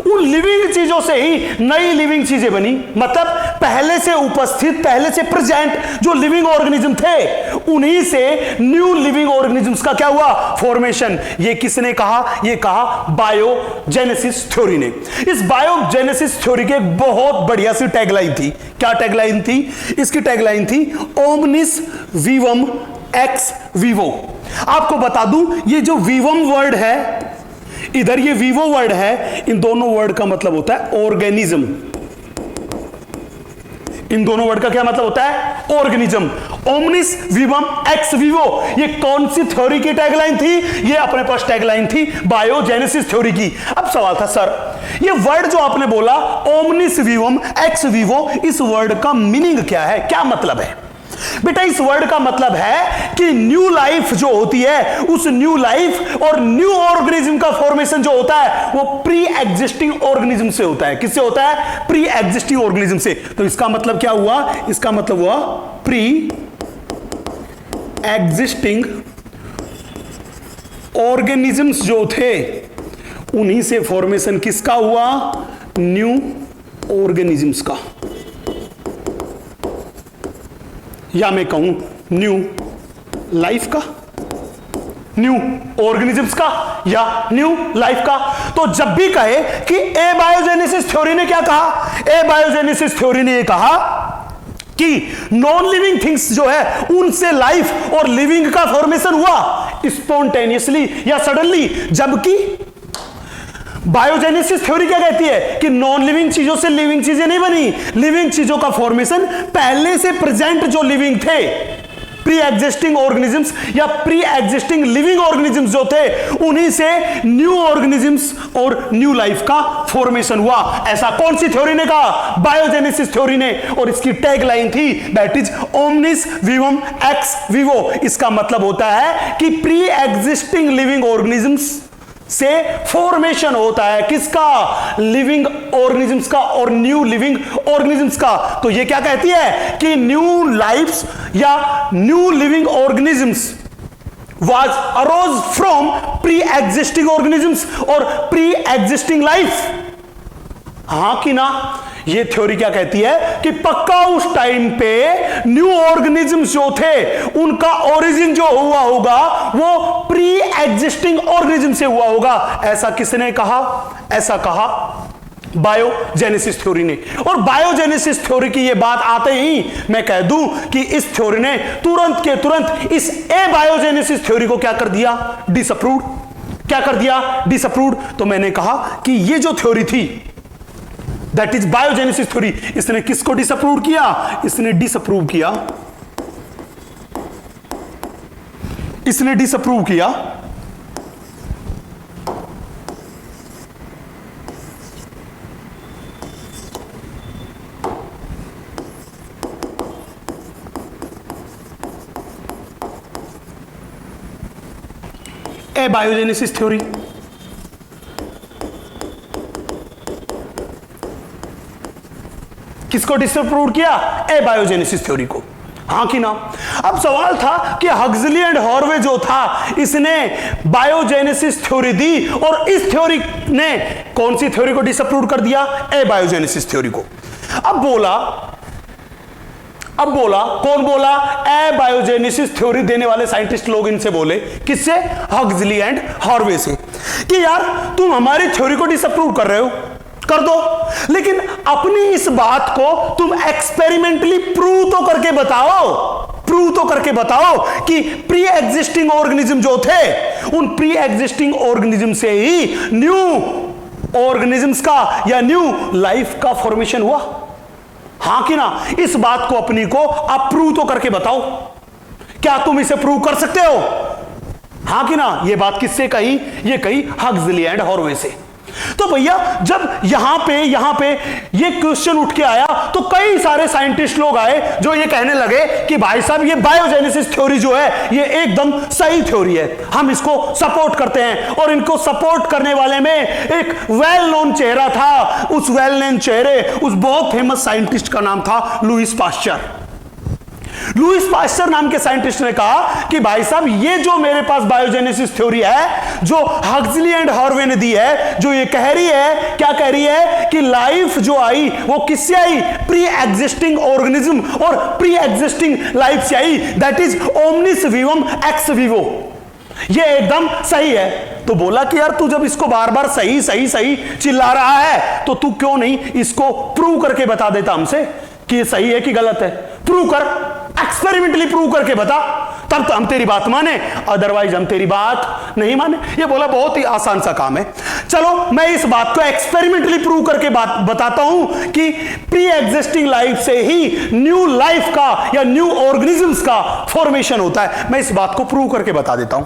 उन लिविंग चीजों से ही नई लिविंग चीजें बनी। मतलब पहले से उपस्थित, पहले से प्रेजेंट जो लिविंग ऑर्गेनिज्म थे उन्हीं से न्यू लिविंग ऑर्गेनिज्म्स का क्या हुआ? फॉर्मेशन। ये किसने कहा? ये कहा बायोजेनेसिस थ्योरी ने। इस बायोजेनेसिस थ्योरी की एक बहुत बढ़िया सी टैगलाइन थी। क्या टैगलाइन थी? इसकी टैगलाइन थी ओमनिस विवम एक्स विवो। आपको बता दूं ये जो विवम वर्ड है, इधर ये विवो वर्ड है, इन दोनों वर्ड का मतलब होता है ऑर्गेनिज्म। इन दोनों वर्ड का क्या मतलब होता है? ऑर्गेनिज्म। ओमनिस विवम एक्स विवो, ये कौन सी थ्योरी की टैगलाइन थी? ये अपने पास टैगलाइन थी बायोजेनेसिस थ्योरी की। अब सवाल था सर ये वर्ड जो आपने बोला ओमनिस विवम एक्स विवो, इस वर्ड का मीनिंग क्या है? क्या मतलब है? बेटा इस वर्ड का मतलब है कि न्यू लाइफ जो होती है, उस न्यू लाइफ और न्यू ऑर्गेनिज्म का फॉर्मेशन जो होता है वो प्री एग्जिस्टिंग ऑर्गेनिज्म से होता है। किससे होता है? प्री एग्जिस्टिंग ऑर्गेनिज्म से। तो इसका मतलब क्या हुआ? इसका मतलब हुआ प्री एग्जिस्टिंग ऑर्गेनिजम्स जो थे उन्हीं से फॉर्मेशन किसका हुआ? न्यू ऑर्गेनिजम्स का, या मैं कहूं न्यू लाइफ का, न्यू ऑर्गेनिजम्स का या न्यू लाइफ का। तो जब भी कहे कि एबायोजेनेसिस थ्योरी ने क्या कहा? एबायोजेनेसिस थ्योरी ने यह कहा कि नॉन लिविंग थिंग्स जो है उनसे लाइफ और लिविंग का फॉर्मेशन हुआ स्पॉन्टेनियसली या सडनली, जबकि बायोजेनेसिस थ्योरी क्या कहती है कि नॉन लिविंग चीजों से लिविंग चीजें नहीं बनी, लिविंग चीजों का फॉर्मेशन पहले से प्रेजेंट जो लिविंग थे, प्री एग्जिस्टिंग ऑर्गेनिजम्स या प्री एग्जिस्टिंग लिविंग ऑर्गेनिजम्स जो थे उन्हीं से न्यू ऑर्गेनिजम्स और न्यू लाइफ का फॉर्मेशन हुआ। ऐसा कौन सी थ्योरी ने कहा? बायोजेनेसिस थ्योरी ने। और इसकी टैग लाइन थी that is omnis विवम x Vivo. इसका मतलब होता है कि प्री एग्जिस्टिंग लिविंग ऑर्गेनिजम्स से फॉर्मेशन होता है किसका? लिविंग ऑर्गेनिजम्स का और न्यू लिविंग ऑर्गेनिजम्स का। तो ये क्या कहती है कि न्यू लाइफ्स या new living organisms was arrows from pre existing organisms और प्री एग्जिस्टिंग लाइफ। हां कि ना? ये थ्योरी क्या कहती है कि पक्का उस टाइम पे न्यू ऑर्गेनिजम्स जो थे उनका ओरिजिन जो हुआ होगा वो प्री एग्जिस्टिंग ऑर्गेनिज्म से हुआ होगा। ऐसा किसने कहा? ऐसा कहा बायोजेनेसिस थ्योरी ने। और बायोजेनेसिस थ्योरी की ये बात आते ही मैं कह दूं कि इस थ्योरी ने तुरंत के तुरंत इस बायोजेनेसिस थ्योरी को क्या कर दिया? डिसअप्रूव्ड। क्या कर दिया? डिसअप्रूव्ड। तो मैंने कहा कि ये जो थ्योरी थी दैट इज बायोजेनेसिस थ्योरी, इसने किसको डिसअप्रूव किया? इसने डिसअप्रूव किया, इसने डिसअप्रूव किया बायोजेनेसिस थ्योरी। किसको डिसअप्रूव किया? बायोजेनेसिस थ्योरी को। हां कि ना? अब सवाल था कि हक्सली एंड हॉर्वे जो था इसने बायोजेनेसिस थ्योरी दी और इस थ्योरी ने कौन सी थ्योरी को डिसअप्रूव कर दिया? बायोजेनेसिस थ्योरी को। अब बोला कौन बोला? बायोजेनेसिस थ्योरी देने वाले साइंटिस्ट लोग इनसे बोले, किससे? हक्सली एंड हॉर्वे से, कि यार तुम हमारी थ्योरी को डिसअप्रूव कर रहे हो, कर दो, लेकिन अपनी इस बात को तुम एक्सपेरिमेंटली प्रूव तो करके बताओ कि प्री एग्जिस्टिंग ऑर्गेनिज्म जो थे उन प्री एग्जिस्टिंग ऑर्गेनिज्म से ही न्यू ऑर्गेनिजम्स का या न्यू लाइफ का फॉर्मेशन हुआ। हां कि ना? इस बात को अपनी को आप प्रूव तो करके बताओ। क्या तुम इसे प्रूव कर सकते हो? हां कि ना? यह बात किससे कही? यह कही हक्सली एंड हॉर्वे से। तो भैया जब यहां पे ये क्वेश्चन उठ के आया तो कई सारे साइंटिस्ट लोग आए जो ये कहने लगे कि भाई साहब ये बायोजेनेसिस थ्योरी जो है ये एकदम सही थ्योरी है, हम इसको सपोर्ट करते हैं। और इनको सपोर्ट करने वाले में एक वेल नोन चेहरा था। उस वेल नोन चेहरे, उस बहुत फेमस साइंटिस्ट का नाम था लुईस पास्चर। लुईस पास्चर नाम के साइंटिस्ट ने कहा कि भाई साहब ये जो मेरे पास बायोजेनेसिस थ्योरी है जो हक्सली एंड हॉर्वे ने दी है, जो ये कह रही है, क्या कह रही है कि लाइफ जो आई वो किससे आई? प्री एग्जिस्टिंग ऑर्गेनिज्म और प्री एग्जिस्टिंग लाइफ से आई, that is omnis विवम x Vivo. ये एकदम सही है। तो बोला कि यार तू जब इसको बार बार सही सही सही चिल्ला रहा है तो तू क्यों नहीं इसको प्रूव करके बता देता हमसे कि ये सही है कि गलत है? प्रूव कर, एक्सपेरिमेंटली प्रूव करके बता, तब तो हम तेरी बात माने, अदरवाइज हम तेरी बात नहीं माने। ये बोला बहुत ही आसान सा काम है। चलो मैं इस बात को एक्सपेरिमेंटली प्रूव करके बताता हूं कि प्री एग्जिस्टिंग लाइफ से ही न्यू लाइफ का या न्यू ऑर्गेनिजम्स का फॉर्मेशन होता है। मैं इस बात को प्रूव करके बता देता हूं।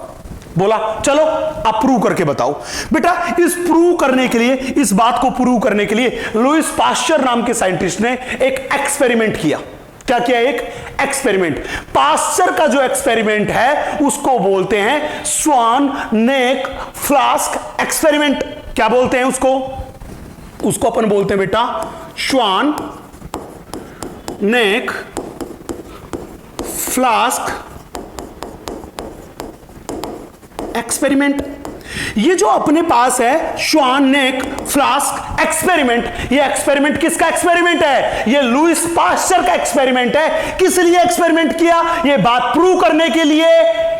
बोला चलो आप प्रूव करके बताओ। बेटा इस प्रूव करने के लिए, इस बात को प्रूव करने के लिए लुईस पास्चर नाम के साइंटिस्ट ने एक एक्सपेरिमेंट किया। क्या किया? एक एक्सपेरिमेंट। पास्चर का जो एक्सपेरिमेंट है उसको बोलते हैं स्वान नेक फ्लास्क एक्सपेरिमेंट। क्या बोलते हैं उसको? उसको अपन बोलते हैं बेटा स्वान नेक फ्लास्क एक्सपेरिमेंट। ये जो अपने पास है स्वान नेक फ्लास्क एक्सपेरिमेंट, ये एक्सपेरिमेंट किसका एक्सपेरिमेंट है? ये लुईस पास्चर का एक्सपेरिमेंट है। किस लिए एक्सपेरिमेंट किया? ये बात प्रूव करने के लिए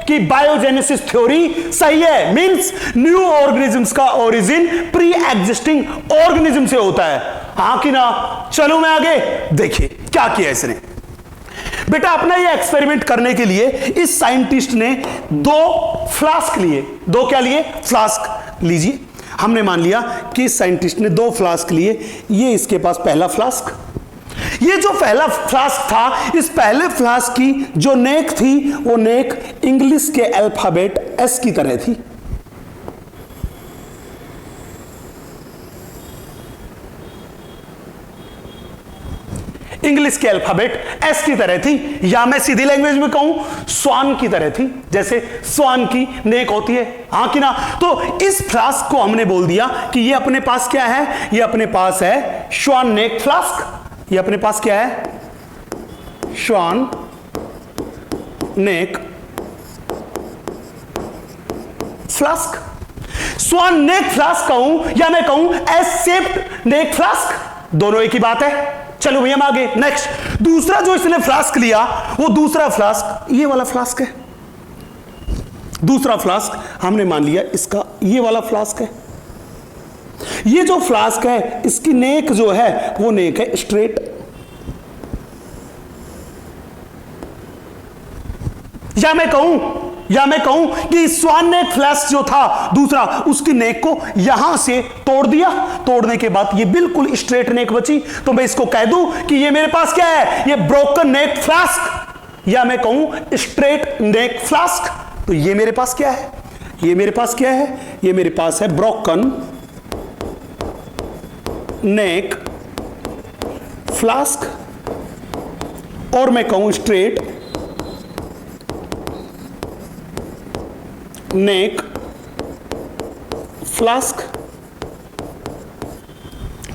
कि बायोजेनेसिस थ्योरी सही है, मींस न्यू ऑर्गेनिजम्स का ओरिजिन प्री एग्जिस्टिंग ऑर्गेनिज्म से होता है। हाँ कि ना? चलो मैं आगे। देखिए क्या किया इसने बेटा। अपना ये एक्सपेरिमेंट करने के लिए इस साइंटिस्ट ने 2 फ्लास्क लिए। 2 क्या लिए? फ्लास्क। लीजिए, हमने मान लिया कि इस साइंटिस्ट ने 2 फ्लास्क लिए। ये इसके पास पहला फ्लास्क। ये जो पहला फ्लास्क था, इस पहले फ्लास्क की जो नेक थी वो नेक इंग्लिश के अल्फाबेट एस की तरह थी। इंग्लिश के अल्फाबेट एस की तरह थी, या मैं सीधी लैंग्वेज में कहूं स्वान की तरह थी, जैसे स्वान की नेक होती है। हाँ कि ना? तो इस फ्लास्क को हमने बोल दिया कि ये अपने पास क्या है? ये अपने पास है स्वान नेक फ्लास्क। ये अपने पास क्या है? स्वान नेक फ्लास्क। स्वान नेक फ्लास्क कहूं या मैं कहूं एस शेप्ड नेक फ्लास्क, दोनों एक ही बात है। चलो भैया हम आगे। नेक्स्ट, दूसरा जो इसने फ्लास्क लिया वो दूसरा फ्लास्क ये वाला फ्लास्क है। दूसरा फ्लास्क हमने मान लिया इसका ये वाला फ्लास्क है। ये जो फ्लास्क है इसकी नेक जो है वो नेक है स्ट्रेट। या मैं कहूं कि स्वान नेक फ्लास्क जो था दूसरा, उसकी नेक को यहां से तोड़ दिया। तोड़ने के बाद ये बिल्कुल स्ट्रेट नेक बची, तो मैं इसको कह दूं कि ये मेरे पास क्या है? ये ब्रोकन नेक फ्लास्क, या मैं कहूं स्ट्रेट नेक फ्लास्क। तो ये मेरे पास क्या है? ये मेरे पास क्या है? ये मेरे पास है ब्रोकन नेक फ्लास्क, और मैं कहूं स्ट्रेट नेक फ्लास्क।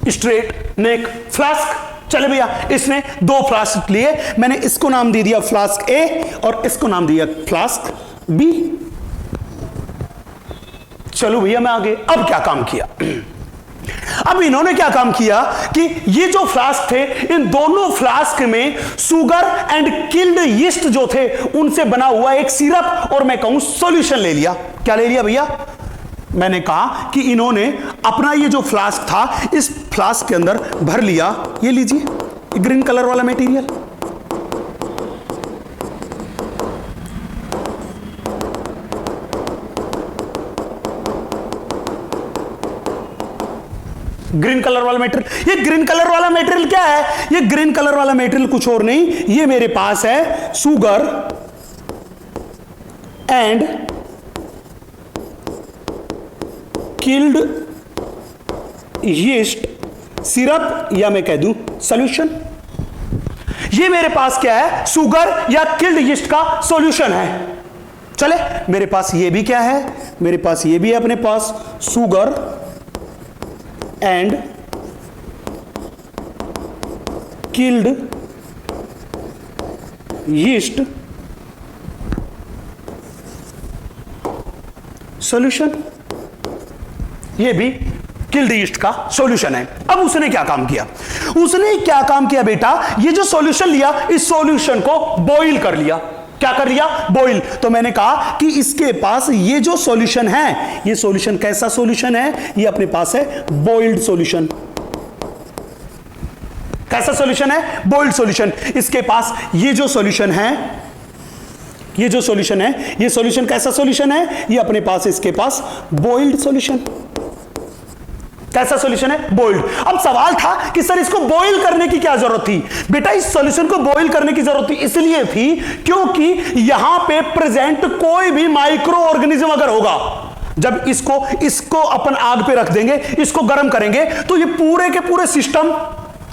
स्ट्रेट नेक फ्लास्क। चले भैया, इसने 2 फ्लास्क लिए। मैंने इसको नाम दे दिया फ्लास्क ए और इसको नाम दिया फ्लास्क बी। चलो भैया मैं आगे। अब क्या काम किया? अब इन्होंने क्या काम किया कि ये जो फ्लास्क थे, इन दोनों फ्लास्क में शुगर एंड किल्ड यीस्ट जो थे उनसे बना हुआ एक सिरप और मैं कहूं सॉल्यूशन ले लिया। क्या ले लिया भैया? मैंने कहा कि इन्होंने अपना ये जो फ्लास्क था इस फ्लास्क के अंदर भर लिया। ये लीजिए ग्रीन कलर वाला मटेरियल। ग्रीन कलर वाला मटेरियल। ये ग्रीन कलर वाला मटेरियल क्या है? ये ग्रीन कलर वाला मटेरियल कुछ और नहीं, ये मेरे पास है sugar and killed yeast syrup, या मैं कह दूं सॉल्यूशन। ये मेरे पास क्या है? शुगर या किल्ड यीस्ट का सॉल्यूशन है। चले, मेरे पास ये भी क्या है? मेरे पास ये भी है अपने पास sugar and killed yeast solution. ये भी किल्ड यीस्ट का सॉल्यूशन है। अब उसने क्या काम किया? उसने क्या काम किया बेटा? ये जो सॉल्यूशन लिया, इस सॉल्यूशन को बॉईल कर लिया। क्या कर लिया? बॉईल। तो मैंने कहा कि इसके पास ये जो सॉल्यूशन है, ये सॉल्यूशन कैसा सॉल्यूशन है? ये अपने पास है बॉइल्ड सॉल्यूशन। कैसा सॉल्यूशन है? Boiled solution. इसके पास ये जो सॉल्यूशन है, ये जो सॉल्यूशन है, ये सॉल्यूशन कैसा सॉल्यूशन है? ये अपने पास, इसके पास बॉइल्ड सॉल्यूशन। कैसा सॉल्यूशन है? बॉइल्ड। अब सवाल था कि सर इसको बॉईल करने की क्या जरूरत थी? बेटा इस सॉल्यूशन को बॉईल करने की जरूरत थी इसलिए थी क्योंकि यहां पे प्रेजेंट कोई भी माइक्रो ऑर्गेनिज्म अगर होगा, जब इसको अपन आग पे रख देंगे, इसको गर्म करेंगे, तो ये पूरे के पूरे सिस्टम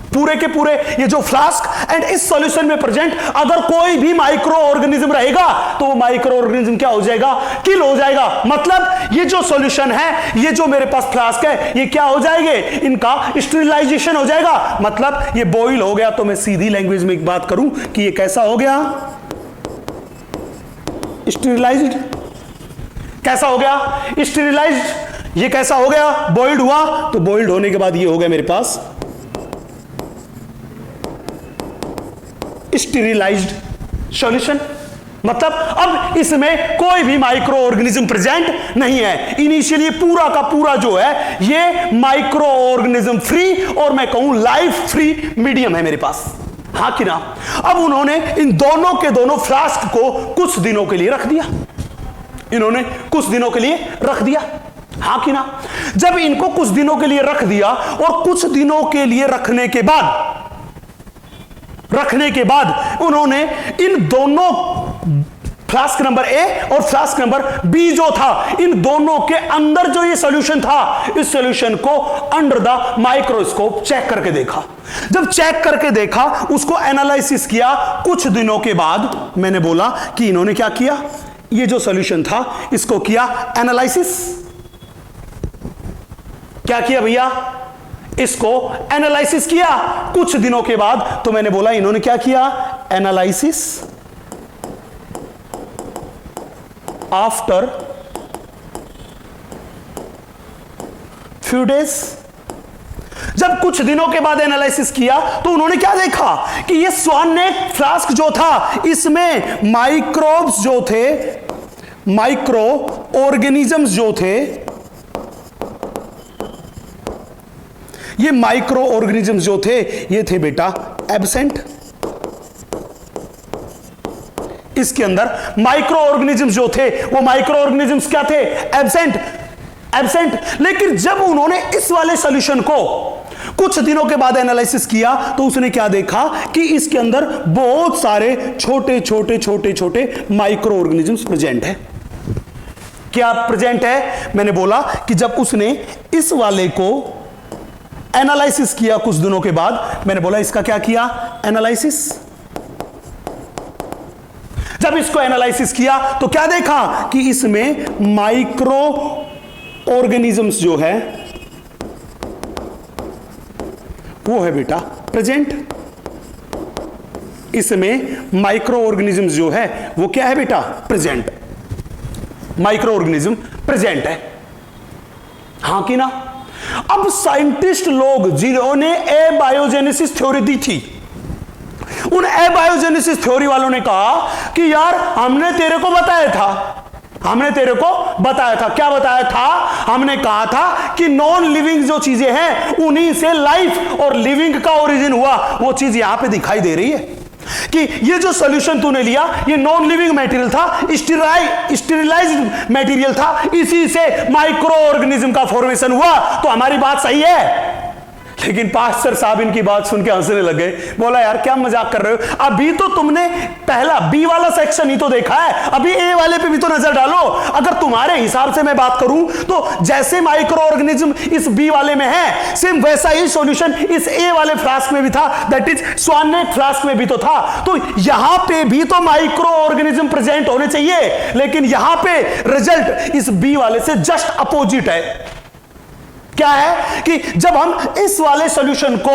पूरे के पूरे ये जो फ्लास्क एंड इस सॉल्यूशन में प्रेजेंट अगर कोई भी माइक्रो ऑर्गेनिज्म रहेगा तो वो माइक्रो ऑर्गेनिज्म क्या हो जाएगा, किल हो जाएगा। मतलब ये जो सॉल्यूशन है, ये जो मेरे पास फ्लास्क है, ये क्या हो जाएंगे, इनका स्टेरिलाइजेशन हो जाएगा। मतलब ये बॉइल हो गया। तो मैं सीधी लैंग्वेज में एक बात करूं कि ये कैसा हो गया, स्टेरिलाइज्ड। कैसा हो गया, स्टेरिलाइज्ड। ये कैसा हो गया, बॉइल्ड हुआ। तो बॉइल्ड होने के बाद ये हो गया मेरे पास स्टेरिलाइज्ड सॉल्यूशन। मतलब अब इसमें कोई भी माइक्रो ऑर्गेनिज्म प्रेजेंट नहीं है। इनिशियली पूरा का पूरा जो है ये माइक्रो ऑर्गेनिज्म फ्री और मैं कहूं लाइफ फ्री मीडियम है मेरे पास, हाँ कि ना। अब उन्होंने इन दोनों के दोनों फ्लास्क को कुछ दिनों के लिए रख दिया, इन्होंने कुछ दिनों के लिए रख दिया, हाँ कि ना। जब इनको कुछ दिनों के लिए रख दिया और कुछ दिनों के लिए रखने के बाद उन्होंने इन दोनों फ्लास्क नंबर ए और फ्लास्क नंबर बी जो था, इन दोनों के अंदर जो ये सॉल्यूशन था, इस सॉल्यूशन को अंडर द माइक्रोस्कोप चेक करके देखा। जब चेक करके देखा, उसको एनालिसिस किया, कुछ दिनों के बाद मैंने बोला कि इन्होंने क्या किया, ये जो सॉल्यूशन था इसको किया एनालिसिस। क्या किया भैया, इसको एनालिसिस किया कुछ दिनों के बाद। तो मैंने बोला इन्होंने क्या किया, एनालिसिस आफ्टर फ्यू डेज। जब कुछ दिनों के बाद एनालिसिस किया तो उन्होंने क्या देखा कि ये स्वान नेक फ्लास्क जो था, इसमें माइक्रोब्स जो थे, माइक्रो ऑर्गेनिजम्स जो थे, ये माइक्रो ऑर्गेनिजम्स जो थे ये थे बेटा एब्सेंट। इसके अंदर माइक्रो ऑर्गेनिजम्स जो थे वो माइक्रो ऑर्गेनिजम्स क्या थे, एब्सेंट। लेकिन जब उन्होंने इस वाले सॉल्यूशन को कुछ दिनों के बाद एनालिसिस किया तो उसने क्या देखा कि इसके अंदर बहुत सारे छोटे छोटे छोटे छोटे माइक्रो ऑर्गेनिजम्स प्रेजेंट है। क्या प्रेजेंट है, मैंने बोला कि जब उसने इस वाले को एनालिसिस किया कुछ दिनों के बाद, मैंने बोला इसका क्या किया, एनालिसिस। जब इसको एनालिसिस किया तो क्या देखा कि इसमें माइक्रो ऑर्गेनिजम्स जो है वो है बेटा प्रेजेंट। इसमें माइक्रो ऑर्गेनिजम्स जो है वो क्या है बेटा, प्रेजेंट। माइक्रो ऑर्गेनिज्म प्रेजेंट है, हां कि ना। अब साइंटिस्ट लोग जिन्होंने एबायोजेनेसिस थ्योरी दी थी, उन एबायोजेनेसिस थ्योरी वालों ने कहा कि यार हमने तेरे को बताया था, क्या बताया था, हमने कहा था कि नॉन लिविंग जो चीजें हैं उन्हीं से लाइफ और लिविंग का ओरिजिन हुआ। वो चीज यहां पे दिखाई दे रही है कि ये जो सॉल्यूशन तूने लिया ये नॉन लिविंग मटेरियल था, स्टेरिलाइज्ड मटेरियल था, इसी से माइक्रो ऑर्गेनिज्म का फॉर्मेशन हुआ। तो हमारी बात सही है। लेकिन पास्टर साहब इनकी बात सुन के हंसने लगे, बोला यार क्या मजाक कर रहे हो, अभी तो तुमने पहला बी वाला सेक्शन ही तो देखा है, अभी ए वाले पे भी तो नजर डालो। अगर तुम्हारे हिसाब से मैं बात करूं तो जैसे माइक्रो ऑर्गेनिज्म इस बी वाले में है, सेम वैसा ही सॉल्यूशन इस ए वाले फ्लास्क में भी था, that is swan neck flask में भी तो था। तो यहां पे भी तो माइक्रो ऑर्गेनिज्म प्रेजेंट होने चाहिए, लेकिन यहां पे रिजल्ट इस बी वाले से जस्ट अपोजिट है। क्या है कि जब हम इस वाले सॉल्यूशन को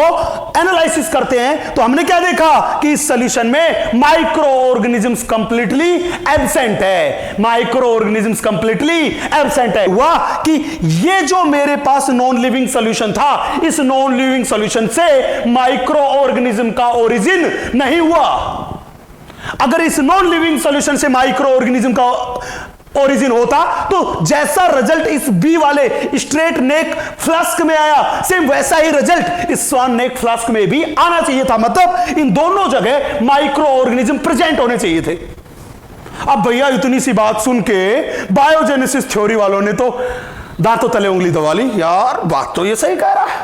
एनालिसिस करते हैं तो हमने क्या देखा कि इस सॉल्यूशन में माइक्रो ऑर्गेनिजम्स कंप्लीटली एब्सेंट है, माइक्रो ऑर्गेनिजम्स कंप्लीटली एब्सेंट है। हुआ कि ये जो मेरे पास नॉन लिविंग सॉल्यूशन था, इस नॉन लिविंग सॉल्यूशन से माइक्रो ऑर्गेनिज्म का ओरिजिन नहीं हुआ। अगर इस नॉन लिविंग सॉल्यूशन से माइक्रो ऑर्गेनिज्म का ओरिजिन होता तो जैसा रिजल्ट इस बी वाले स्ट्रेट नेक फ्लास्क में आया, सेम वैसा ही रिजल्ट इस स्वान नेक फ्लास्क में भी आना चाहिए था। मतलब इन दोनों जगह माइक्रो ऑर्गेनिज्म प्रेजेंट होने चाहिए थे। अब भैया इतनी सी बात सुन के बायोजेनेसिस थ्योरी वालों ने तो दांतों तले उंगली दबा ली, यार बात तो ये सही कह रहा है।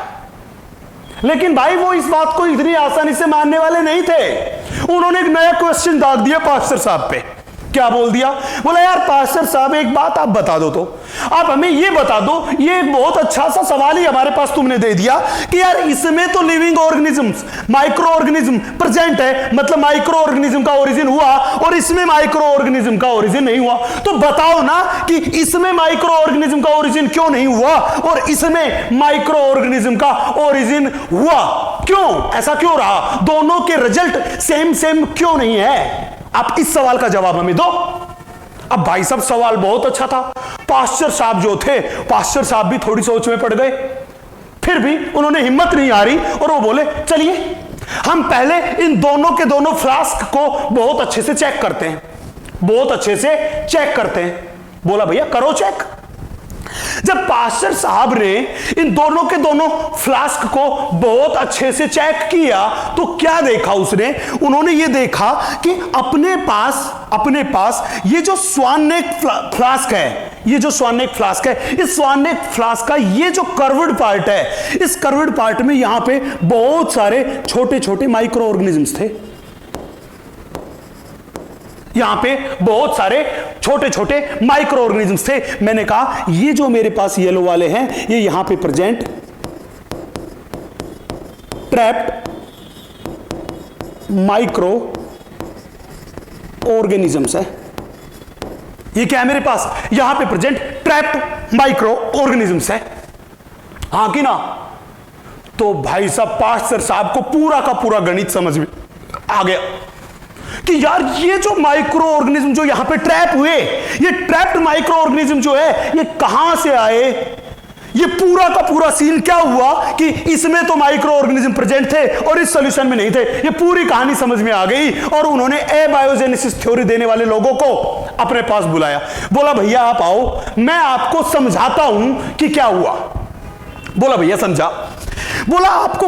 लेकिन भाई वो इस बात को इतनी आसानी से मानने वाले नहीं थे। उन्होंने एक नया क्वेश्चन दाग दिया पास्टर साहब पे। क्या बोल दिया? बोला यार पास्टर साहब एक बात आप बता दो, तो आप हमें ये बता दो, ये एक बहुत अच्छा सा सवाल ही हमारे पास तुमने दे दिया कि यार इसमें तो living organisms, micro organism present है, मतलब माइक्रो ऑर्गेनिज्म का ओरिजिन हुआ और इसमें माइक्रो ऑर्गेनिज्म का ओरिजिन नहीं हुआ। तो बताओ ना कि इसमें माइक्रो ऑर्गेनिज्म का ओरिजिन क्यों नहीं हुआ और इसमें माइक्रो ऑर्गेनिज्म का ओरिजिन हुआ? क्यों ऐसा क्यों रहा? दोनों के रिजल्ट सेम सेम क्यों नहीं है? आप इस सवाल का जवाब हमें दो। अब भाई साहब सवाल बहुत अच्छा था, पास्टर साहब जो थे, पास्टर साहब भी थोड़ी सोच में पड़ गए, फिर भी उन्होंने हिम्मत नहीं हारी और वो बोले चलिए हम पहले इन दोनों के दोनों फ्लास्क को बहुत अच्छे से चेक करते हैं, बहुत अच्छे से चेक करते हैं। बोला भैया करो चेक। जब पास्टर साहब ने इन दोनों के दोनों फ्लास्क को बहुत अच्छे से चेक किया तो क्या देखा उसने? उन्होंने ये देखा कि अपने पास ये जो स्वान नेक फ्लास्क है, ये जो स्वान नेक फ्लास्क है, इस स्वान नेक फ्लास्क का ये जो कर्व्ड पार्ट है, इस कर्व्ड पार्ट में यहां पे बहुत सारे छोटे छोटे माइक्रो ऑर्गेनिजम्स थे। यहां पे बहुत सारे छोटे छोटे माइक्रो ऑर्गेनिजम्स थे। मैंने कहा ये जो मेरे पास येलो वाले हैं ये यहां पे प्रेजेंट ट्रैप्ड माइक्रो ऑर्गेनिजम्स है। ये क्या है मेरे पास? यहां पे प्रेजेंट ट्रैप्ड माइक्रो ऑर्गेनिजम्स है, हां कि ना? तो भाई साहब पास्टर साहब को पूरा का पूरा गणित समझ में आ गया कि यार ये जो माइक्रो ऑर्गेनिज्म जो यहां पे ट्रैप हुए, ये ट्रैप्ड माइक्रो ऑर्गेनिज्म जो है ये कहां से आए? ये पूरा का पूरा सीन क्या हुआ कि इसमें तो माइक्रो ऑर्गेनिज्म प्रेजेंट थे और इस सॉल्यूशन में नहीं थे। ये पूरी कहानी समझ में आ गई और उन्होंने एबायोजेनेसिस थ्योरी देने वाले लोगों को अपने पास बुलाया। बोला भैया आप आओ, मैं आपको समझाता हूं कि क्या हुआ। बोला भैया समझा। बोला आपको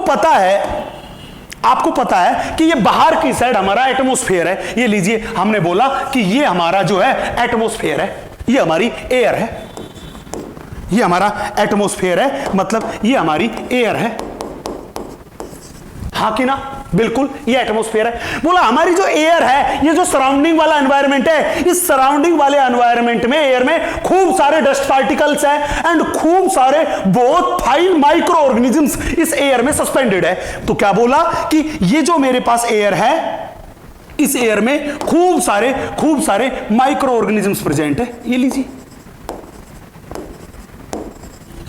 पता है कि ये बाहर की साइड हमारा एटमॉस्फेयर है, ये लीजिए। हमने बोला कि ये हमारा जो है एटमॉस्फेयर है, ये हमारी एयर है, ये हमारा एटमॉस्फेयर है, मतलब ये हमारी एयर है, हाँ कि ना? बिल्कुल ये एटमॉस्फेयर है। बोला हमारी जो एयर है, ये जो सराउंडिंग वाला एनवायरनमेंट है, इस सराउंडिंग वाले एनवायरनमेंट में, एयर में खूब सारे डस्ट पार्टिकल्स हैं एंड खूब सारे बहुत फाइन माइक्रो ऑर्गेनिजम्स इस एयर में सस्पेंडेड है। तो क्या बोला कि ये जो मेरे पास एयर है, इस एयर में खूब सारे माइक्रो ऑर्गेनिजम्स प्रेजेंट है। ये लीजिए,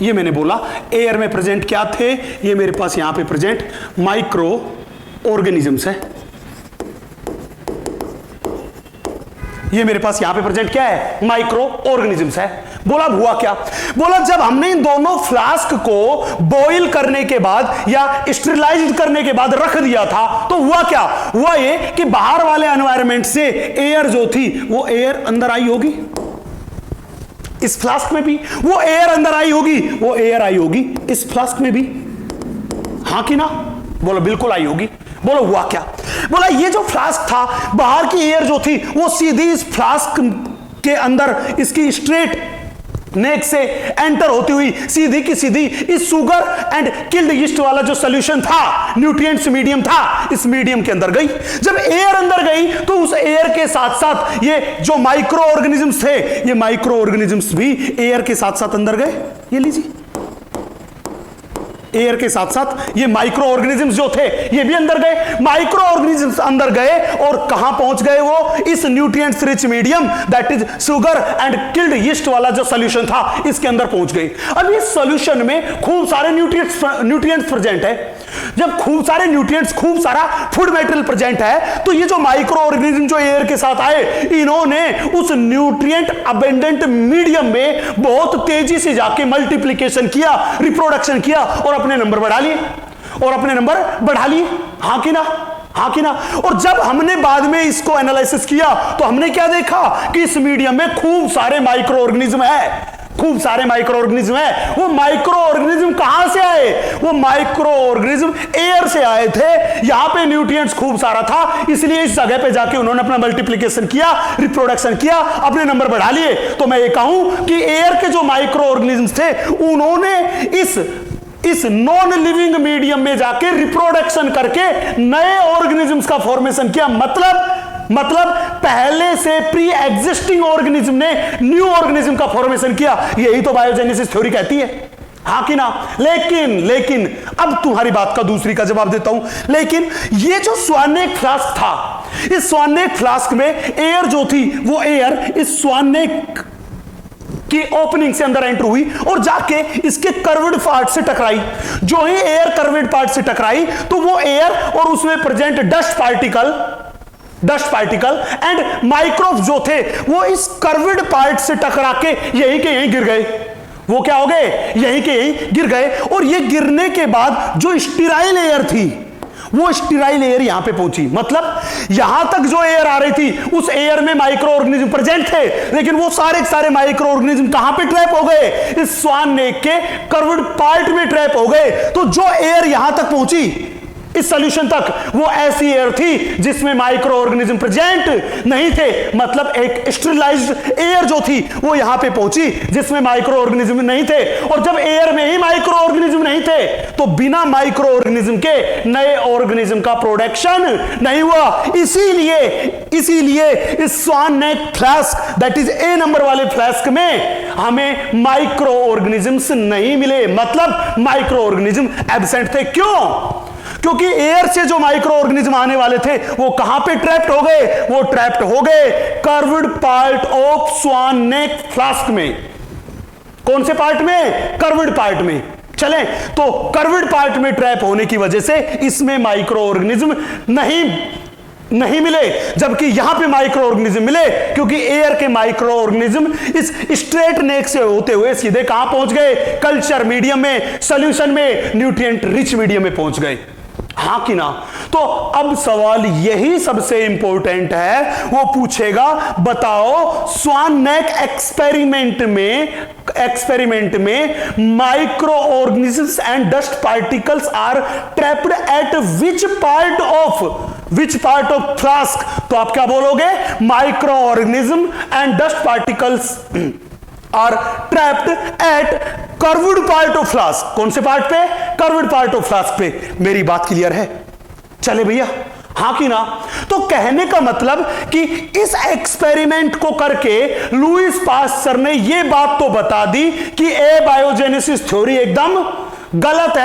ये मैंने बोला एयर में प्रेजेंट क्या थे? ये मेरे पास यहां पे प्रेजेंट माइक्रो ऑर्गेनिजम्स है। ये मेरे पास यहां पे प्रेजेंट क्या है? माइक्रो ऑर्गेनिजम्स है। बोला हुआ क्या? बोला जब हमने इन दोनों फ्लास्क को बॉईल करने के बाद या स्टेरिलाइज्ड करने के बाद रख दिया था तो हुआ क्या? हुआ ये कि बाहर वाले एनवायरनमेंट से एयर जो थी वो एयर अंदर आई होगी, इस फ्लास्क में भी वो एयर अंदर आई होगी, वो एयर आई होगी इस फ्लास्क में भी, हां कि ना? बोलो बिल्कुल आई होगी। बोलो हुआ क्या? बोला ये जो फ्लास्क था, बाहर की एयर जो थी वो सीधी इस फ्लास्क के अंदर इसकी स्ट्रेट नेक से एंटर होती हुई सीधी की सीधी इस सुगर एंड किल्ड यीस्ट वाला जो सॉल्यूशन था, न्यूट्रिएंट्स मीडियम था, इस मीडियम के अंदर गई। जब एयर अंदर गई तो उस एयर के साथ साथ ये जो माइक्रो ऑर्गेनिजम्स थे, ये माइक्रो ऑर्गेनिजम्स भी एयर के साथ साथ अंदर गए। ये लीजिए, एयर के साथ साथ ये माइक्रो ऑर्गेनिजम्स जो थे ये भी अंदर गए। माइक्रो ऑर्गेनिजम्स अंदर गए और कहां पहुंच गए? वो इस nutrients rich medium, that is sugar and killed yeast वाला जो सॉल्यूशन था, इसके अंदर पहुंच गए। अब इस सॉल्यूशन में खूब सारे न्यूट्रिएंट्स प्रेजेंट है। जब खूब सारे न्यूट्रिएंट्स, खूब सारा फूड मटेरियल प्रेजेंट है तो ये जो माइक्रो ऑर्गेनिज्म जो एयर के साथ आए, इन्होंने उस न्यूट्रिएंट अबेंडेंट मीडियम में बहुत तेजी से जाके मल्टीप्लिकेशन किया, रिप्रोडक्शन किया और अपने नंबर बढ़ा लिए, हां कि ना? हाँ कि ना? और जब हमने बाद में इसको एनालिसिस किया तो हमने क्या देखा कि इस मीडियम में खूब सारे माइक्रो ऑर्गेनिज्म है, खूब सारे माइक्रो ऑर्गेनिज्म है। वो माइक्रो ऑर्गेनिज्म कहां से आए? वो माइक्रो ऑर्गेनिज्म एयर से आए थे। यहां पे न्यूट्रिएंट्स खूब सारा था, इसलिए इस जगह पे जाके उन्होंने अपना मल्टीप्लिकेशन किया, रिप्रोडक्शन किया, अपने नंबर बढ़ा लिए। तो मैं ये कहूं कि एयर के जो माइक्रो ऑर्गेनिज्म थे उन्होंने इस नॉन लिविंग मीडियम में जाके रिप्रोडक्शन करके नए ऑर्गेनिजम्स का फॉर्मेशन किया। मतलब मतलब पहले से प्री एग्जिस्टिंग ऑर्गेनिज्म ने न्यू ऑर्गेनिज्म का फॉर्मेशन किया, यही तो बायोजेनेसिस थ्योरी कहती है, हाँ कि ना। लेकिन अब तुम्हारी बात का दूसरी का जवाब देता हूं। लेकिन ये जो स्वानेक फ्लास्क था, इस स्वानेक फ्लास्क में एयर जो थी वो एयर इस स्वानेक की ओपनिंग से अंदर एंटर हुई और जाके इसके कर्व्ड पार्ट से टकराई। जो ही एयर कर्व्ड पार्ट से टकराई तो वो एयर और उसमें present dust particle and microbes जो थे वो इस कर्व्ड पार्ट से टकरा के यहीं के यहीं गिर गए। वो क्या हो गए? यहीं के यहीं गिर गए। और ये गिरने के बाद जो स्टीराइल एयर थी वो स्टीराइल एयर यहां पे पहुंची। मतलब यहां तक जो एयर आ रही थी उस एयर में माइक्रो ऑर्गेनिज्म प्रेजेंट थे, लेकिन वो सारे माइक्रो ऑर्गेनिज्म कहां पे ट्रैप हो गए? इस स्वान नेक के कर्व्ड पार्ट में ट्रैप हो गए। तो जो एयर यहां तक पहुंची इस सॉल्यूशन तक, वो ऐसी एयर थी जिसमें माइक्रो ऑर्गेनिज्म प्रेजेंट नहीं थे। मतलब एक स्टेरिलाइज्ड एयर जो थी वो यहां पे पहुंची जिसमें माइक्रो ऑर्गेनिज्म नहीं थे। और जब एयर में ही माइक्रो ऑर्गेनिज्म नहीं थे तो बिना माइक्रो ऑर्गेनिज्म के नए ऑर्गेनिज्म का प्रोडक्शन नहीं हुआ। इसीलिए इस swan neck flask, that is a number वाले फ्लास्क में हमें माइक्रो ऑर्गेनिज्म्स नहीं मिले। मतलब माइक्रो ऑर्गेनिज्म एब्सेंट थे। क्यों? क्योंकि एयर से जो माइक्रो ऑर्गेनिज्म आने वाले थे वो कहां पे ट्रैप्ड हो गए? वो ट्रैप्ड हो गए curved part of swan neck flask में। कौन से पार्ट में? कर्व्ड पार्ट में। चलें, तो कर्व्ड पार्ट में ट्रैप होने की वजह से इसमें माइक्रो ऑर्गेनिज्म नहीं मिले, जबकि यहां पे माइक्रो ऑर्गेनिज्म मिले क्योंकि एयर के माइक्रो ऑर्गेनिज्म इस स्ट्रेट नेक से होते हुए सीधे कहां पहुंच गए? कल्चर मीडियम में, सॉल्यूशन में, न्यूट्रिएंट रिच मीडियम में पहुंच गए। हाँ कि ना? तो अब सवाल यही सबसे इंपॉर्टेंट है, वो पूछेगा बताओ स्वान नेक एक्सपेरिमेंट में micro organisms and dust particles are trapped at which part of flask. तो आप क्या बोलोगे? Micro organism and dust particles are trapped at curved part of flask. कौन से पार्ट पे? कर्व्ड पार्ट ऑफ फ्लास्क पे। मेरी बात क्लियर है? चले भैया, हाँ कि ना? तो कहने का मतलब कि इस एक्सपेरिमेंट को करके लुईस पास्चर ने यह बात तो बता दी कि एबायोजेनेसिस थ्योरी एकदम गलत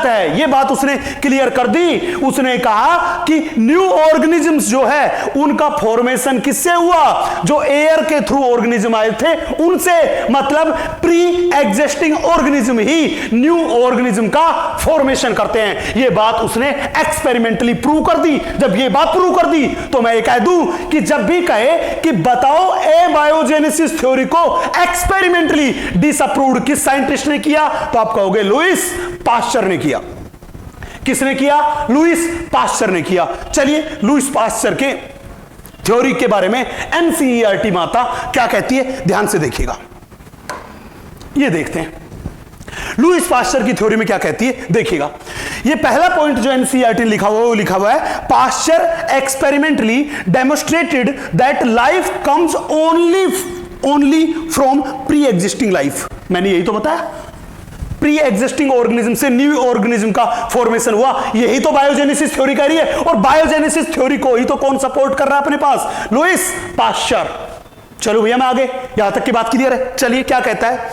है। यह बात उसने क्लियर कर दी। उसने कहा कि न्यू ऑर्गेनिजम्स जो है उनका फॉर्मेशन किससे हुआ? जो एयर के थ्रू ऑर्गेनिज्म आए थे उनसे। मतलब प्री एग्जिस्टिंग ऑर्गेनिज्म ही न्यू ऑर्गेनिज्म का फॉर्मेशन करते हैं। यह बात उसने एक्सपेरिमेंटली प्रूव कर दी। जब यह बात प्रूव कर दी तो मैं कह दूं कि जब भी कहे कि बताओ एबायोजेनेसिस थ्योरी को एक्सपेरिमेंटली डिसअप्रूव्ड किस साइंटिस्ट ने किया, तो कहोगे लुईस पास्चर ने किया। किसने किया? लुईस पास्चर ने किया। चलिए लुईस पास्चर के थ्योरी के बारे में एनसीईआरटी माता क्या कहती है, ध्यान से देखिएगा। ये देखते हैं लुईस पास्चर की थ्योरी में क्या कहती है, देखिएगा। ये पहला पॉइंट जो एनसीईआरटी लिखा हुआ है, Pasteur experimentally demonstrated that life comes only from pre existing life. मैंने यही तो बताया, प्री एग्जिस्टिंग ऑर्गेनिज्म से न्यू ऑर्गेनिज्म का फॉर्मेशन हुआ। यही तो बायोजेनेसिस थ्योरी कह रही है। और बायोजेनेसिस थ्योरी को ही तो कौन सपोर्ट कर रहा है अपने पास? Lewis pasture. चलो भैया मैं आगे, यहां तक की बात क्लियर है। चलिए क्या कहता है,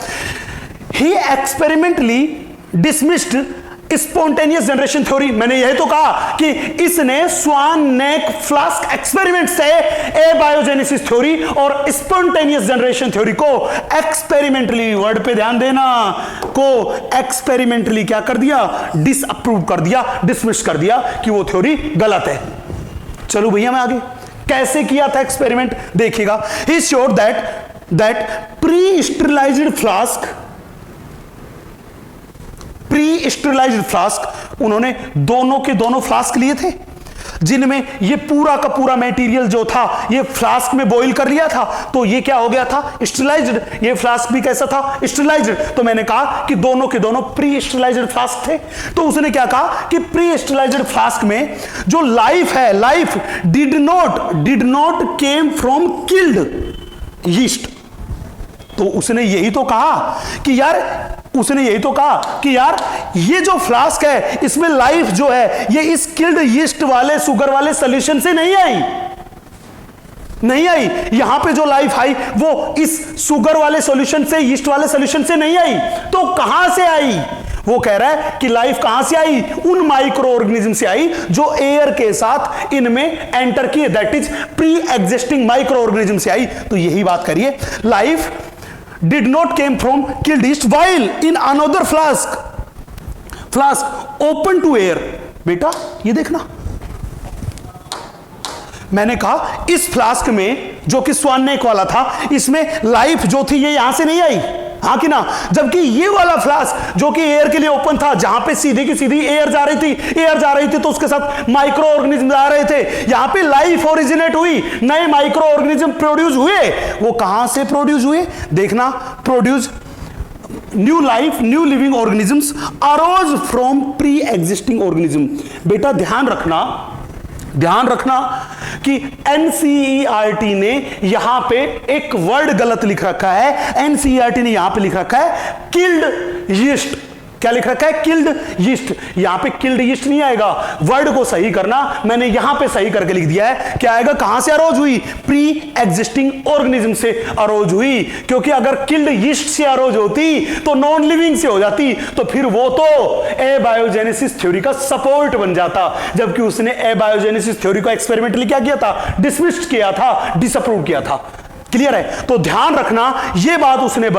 ही experimentally dismissed spontaneous generation theory. मैंने यही तो कहा कि इसने स्वान नेक फ्लास्क एक्सपेरिमेंट से एबायोजेनेसिस थ्योरी और स्पॉन्टेनियस जनरेशन थ्योरी को एक्सपेरिमेंटली, वर्ड पे ध्यान देना, को एक्सपेरिमेंटली क्या कर दिया? डिसअप्रूव कर दिया, डिसमिस कर दिया कि वो थ्योरी गलत है। चलो भैया मैं आगे, कैसे किया था एक्सपेरिमेंट देखिएगा। He showed that pre sterilised flask, उन्होंने दोनों के दोनों फ्लास्क लिए थे जिनमें ये पूरा का पूरा मटेरियल जो था ये फ्लास्क में बॉईल कर लिया था। तो ये क्या हो गया था? स्टेरिलाइज्ड। ये फ्लास्क भी कैसा था? स्टेरिलाइज्ड। तो मैंने कहा कि दोनों के दोनों प्री स्टेरिलाइज्ड फ्लास्क थे। तो उसने क्या कहा कि प्री स्टेरिलाइज्ड फ्लास्क में जो लाइफ है, life did not came from killed yeast. तो उसने यही तो कहा कि यार उसने यही तो कहा कि यार ये जो फ्लास्क है इसमें लाइफ जो है ये इस किल्ड यीस्ट वाले शुगर वाले सॉल्यूशन से नहीं आई, नहीं आई। यहां पे जो लाइफ आई वो इस शुगर वाले सॉल्यूशन से, यीस्ट वाले सॉल्यूशन से नहीं आई, तो कहां से आई? वो कह रहा है कि लाइफ कहां से आई? उन माइक्रो ऑर्गेनिज्म से आई जो एयर के साथ इनमें एंटर किए, that is pre existing micro organism से आई। तो यही बात करिए, life did not came from killed yeast while in another flask open to air. बेटा ये देखना, मैंने कहा इस फ्लास्क में जो कि स्वान नेक वाला था, इसमें लाइफ जो थी ये यहां से नहीं आई, हाँ कि ना? जबकि ये वाला फ्लास्क जो कि एयर के लिए ओपन था, जहां पे सीधी की सीधी एयर जा रही थी तो उसके साथ माइक्रो ऑर्गेनिज्म आ रहे थे, यहां पे लाइफ ओरिजिनेट हुई, नए माइक्रो ऑर्गेनिज्म प्रोड्यूस हुए। वो कहां से प्रोड्यूस हुए? देखना, produce new life, new living organisms arrows from pre existing organism. बेटा ध्यान रखना कि एनसीईआरटी ने यहां पे एक वर्ड गलत लिख रखा है। एनसीईआरटी ने यहां पे लिख रखा है किल्ड यीस्ट। क्या लिख रखा है? Killed yeast. यहां पे किल्ड यीस्ट नहीं आएगा, वर्ड को सही करना, मैंने यहां पे सही करके लिख दिया है। क्या आएगा? कहां से अरोज हुई? प्री एग्जिस्टिंग ऑर्गेनिज्म से अरोज हुई, क्योंकि अगर किल्ड यीस्ट से अरोज होती तो नॉन लिविंग से हो जाती, तो फिर वो तो एबायोजेनेसिस थ्योरी का सपोर्ट बन जाता, जबकि उसने एबायोजेनेसिस थ्योरी को एक्सपेरिमेंटली क्या किया था? डिसमिस्ड किया था, डिसअप्रूव किया था। क्लियर है? तो ध्यान रखना, ये बात उसने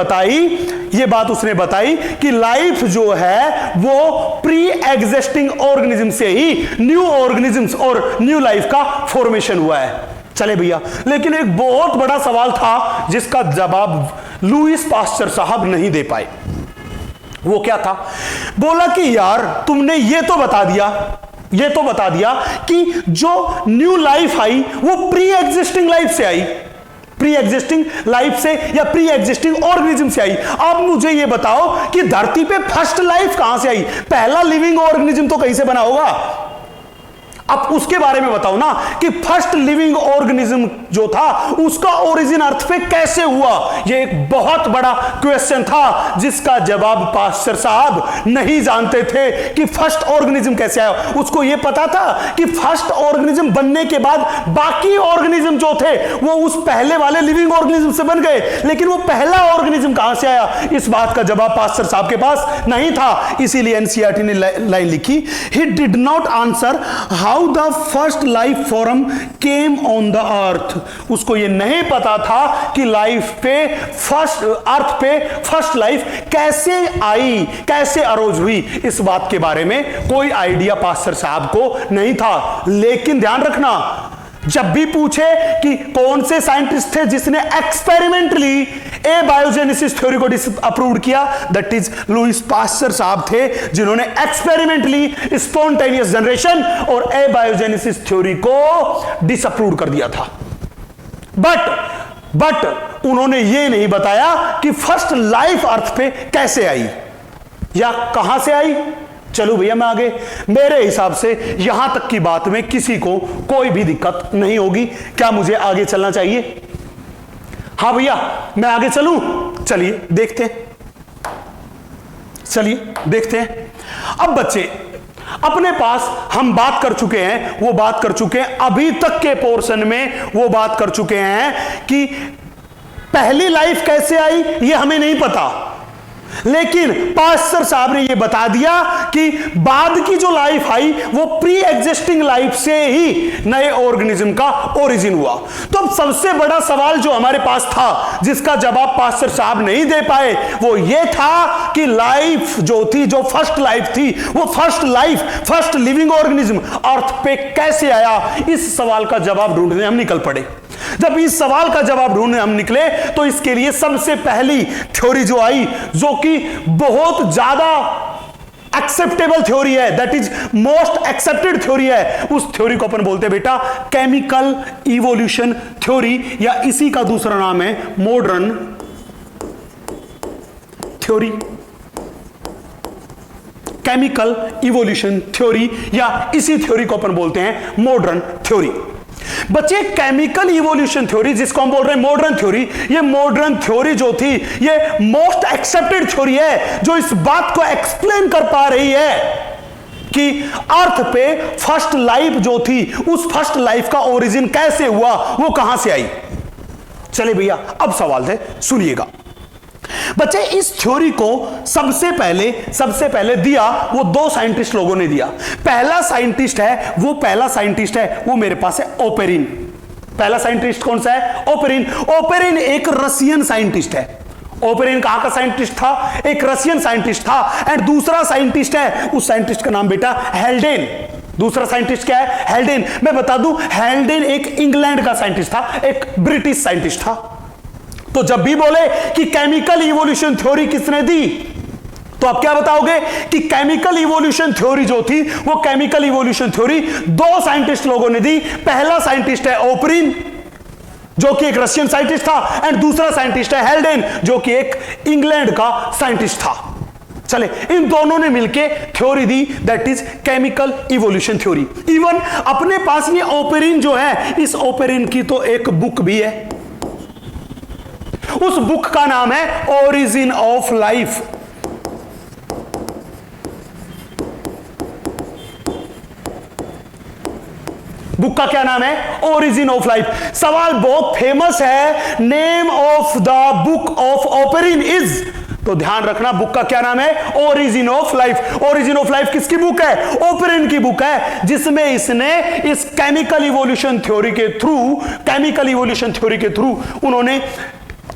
बताई कि लाइफ जो है वो प्री एग्जिस्टिंग ऑर्गेनिज्म से ही न्यू ऑर्गेनिजम्स और न्यू लाइफ का फॉर्मेशन हुआ है। चले भैया, लेकिन एक बहुत बड़ा सवाल था जिसका जवाब लुईस पास्चर साहब नहीं दे पाए। वो क्या था? बोला कि यार तुमने ये तो बता दिया कि जो न्यू लाइफ आई वो प्री एग्जिस्टिंग लाइफ से आई, प्री एग्जिस्टिंग लाइफ से या प्री एग्जिस्टिंग ऑर्गेनिज्म से आई। अब मुझे यह बताओ कि धरती पे फर्स्ट लाइफ कहां से आई? पहला लिविंग ऑर्गेनिज्म तो कहीं से बना होगा। अब उसके बारे में बताओ ना कि फर्स्ट लिविंग ऑर्गेनिज्म जो था उसका ओरिजिन अर्थ पे कैसे हुआ। यह एक बहुत बड़ा क्वेश्चन था जिसका जवाब पास्चर साहब नहीं जानते थे कि फर्स्ट ऑर्गेनिज्म कैसे आया। उसको यह पता था कि फर्स्ट ऑर्गेनिज्म बनने के बाद बाकी ऑर्गेनिज्म जो थे वो उस पहले वाले लिविंग ऑर्गेनिज्म से बन गए, लेकिन वो पहला ऑर्गेनिज्म कहां से आया, इस बात का जवाब पास्चर साहब के पास नहीं था। इसीलिए एनसीईआरटी ने लाइन लिखी, he did not answer how the first life form came on the earth. उसको यह नहीं पता था कि लाइफ पे अर्थ पे फर्स्ट लाइफ कैसे आई, कैसे अरोज हुई। इस बात के बारे में कोई आइडिया पास्चर साहब को नहीं था। लेकिन ध्यान रखना, जब भी पूछे कि कौन से साइंटिस्ट थे जिसने एक्सपेरिमेंटली एबायोजेनेसिस थ्योरी को अप्रूव किया, दैट इज लुईस पास्चर साहब थे, जिन्होंने एक्सपेरिमेंटली स्पॉन्टेनियस जनरेशन और एबायोजेनेसिस थ्योरी को डिसअप्रूव कर दिया था। बट उन्होंने यह नहीं बताया कि फर्स्ट लाइफ अर्थ पे कैसे आई या कहां से आई। चलो भैया मैं आगे, मेरे हिसाब से यहां तक की बात में किसी को कोई भी दिक्कत नहीं होगी। क्या मुझे आगे चलना चाहिए? हाँ भैया मैं आगे चलूं? चलिए देखते हैं। अब बच्चे अपने पास हम बात कर चुके हैं, अभी तक के पोर्शन में वो बात कर चुके हैं कि पहली लाइफ कैसे आई ये हमें नहीं पता, लेकिन पास्चर साहब ने यह बता दिया कि बाद की जो लाइफ आई वो प्री एग्जिस्टिंग लाइफ से ही नए ऑर्गेनिज्म का ओरिजिन हुआ। तो अब सबसे बड़ा सवाल जो हमारे पास था जिसका जवाब पास्चर साहब नहीं दे पाए वो ये था कि लाइफ जो थी, जो फर्स्ट लाइफ थी, वो फर्स्ट लिविंग ऑर्गेनिज्म अर्थ पे कैसे आया। इस सवाल का जवाब ढूंढने हम निकल पड़े। जब इस सवाल का जवाब ढूंढने हम निकले तो इसके लिए सबसे पहली थ्योरी जो आई, जो कि बहुत ज्यादा एक्सेप्टेबल थ्योरी है, that is most accepted theory है, उस थ्योरी को अपन बोलते हैं बेटा केमिकल इवोल्यूशन थ्योरी, या इसी का दूसरा नाम है modern theory. Chemical evolution theory या इसी थ्योरी को अपन बोलते हैं मॉडर्न थ्योरी। बच्चे केमिकल इवोल्यूशन थ्योरी, जिसको हम बोल रहे हैं मॉडर्न थ्योरी, ये मॉडर्न थ्योरी जो थी ये मोस्ट एक्सेप्टेड थ्योरी है, जो इस बात को एक्सप्लेन कर पा रही है कि अर्थ पे फर्स्ट लाइफ जो थी, उस फर्स्ट लाइफ का ओरिजिन कैसे हुआ, वो कहां से आई। चले भैया अब सवाल है, सुनिएगा बच्चे। इस थ्योरी को सबसे पहले दिया वो दो साइंटिस्ट लोगों ने दिया। पहला साइंटिस्ट है वो मेरे पास है ओपेरिन। पहला साइंटिस्ट कौन सा है? ओपेरिन। ओपेरिन एक रशियन साइंटिस्ट है। ओपेरिन कहां का साइंटिस्ट था? एक रशियन साइंटिस्ट था। एंड दूसरा साइंटिस्ट है, उस साइंटिस्ट का नाम बेटा हेल्डेन। दूसरा साइंटिस्ट क्या है? हेल्डेन। मैं बता दूं, हेल्डेन एक इंग्लैंड का साइंटिस्ट था, एक ब्रिटिश साइंटिस्ट था। तो जब भी बोले कि केमिकल इवोल्यूशन थ्योरी किसने दी, तो आप क्या बताओगे कि केमिकल इवोल्यूशन थ्योरी जो थी, वो केमिकल इवोल्यूशन थ्योरी दो साइंटिस्ट लोगों ने दी। पहला साइंटिस्ट है ओपेरिन, जो कि एक रशियन साइंटिस्ट था, एंड दूसरा साइंटिस्ट है हेल्डेन, जो कि एक इंग्लैंड का साइंटिस्ट था। चले, इन दोनों ने मिलके theory the, that is chemical evolution theory. Even अपने पास ये ओपेरिन जो है, इस ओपेरिन की तो एक बुक भी है। उस बुक का नाम है ओरिजिन ऑफ लाइफ। बुक का क्या नाम है? Origin of life. सवाल बहुत फेमस है, name of the book of Oparin is, तो ध्यान रखना बुक का क्या नाम है? Origin of life. Origin of life किसकी बुक है? ओपेरिन की बुक है, जिसमें इसने इस केमिकल इवोल्यूशन थ्योरी के थ्रू उन्होंने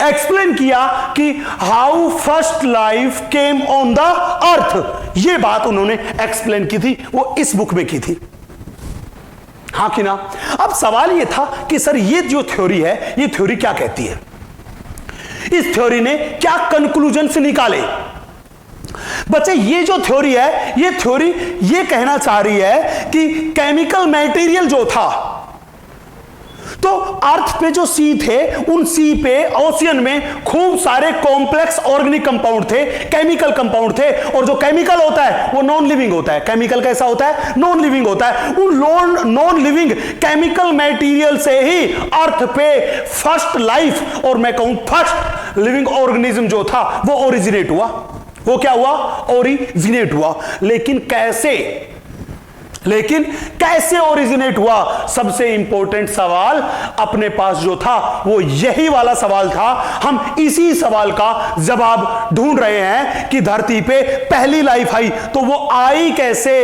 एक्सप्लेन किया कि how first life came on the earth. यह बात उन्होंने एक्सप्लेन की थी, वो इस बुक में की थी, हां कि ना। अब सवाल यह था कि सर ये जो थ्योरी है, ये थ्योरी क्या कहती है? इस थ्योरी ने क्या कंक्लूजन्स निकाले? बच्चे ये जो थ्योरी है, ये थ्योरी ये कहना चाह रही है कि केमिकल मटेरियल जो था, तो अर्थ पे जो सी थे, उन सी पे ओशियन में खूब सारे कॉम्प्लेक्स ऑर्गेनिक कंपाउंड थे, केमिकल कंपाउंड थे। और जो केमिकल होता है वो नॉन लिविंग होता है। केमिकल कैसा होता है? नॉन लिविंग होता है। उन नॉन लिविंग केमिकल मटेरियल से ही अर्थ पे फर्स्ट लाइफ, और मैं कहूं फर्स्ट लिविंग ऑर्गेनिज्म जो था, वो ओरिजिनेट हुआ। वो क्या हुआ? ओरिजिनेट हुआ। लेकिन कैसे ओरिजिनेट हुआ? सबसे इंपॉर्टेंट सवाल अपने पास जो था, वो यही वाला सवाल था। हम इसी सवाल का जवाब ढूंढ रहे हैं कि धरती पे पहली लाइफ आई, तो वो आई कैसे?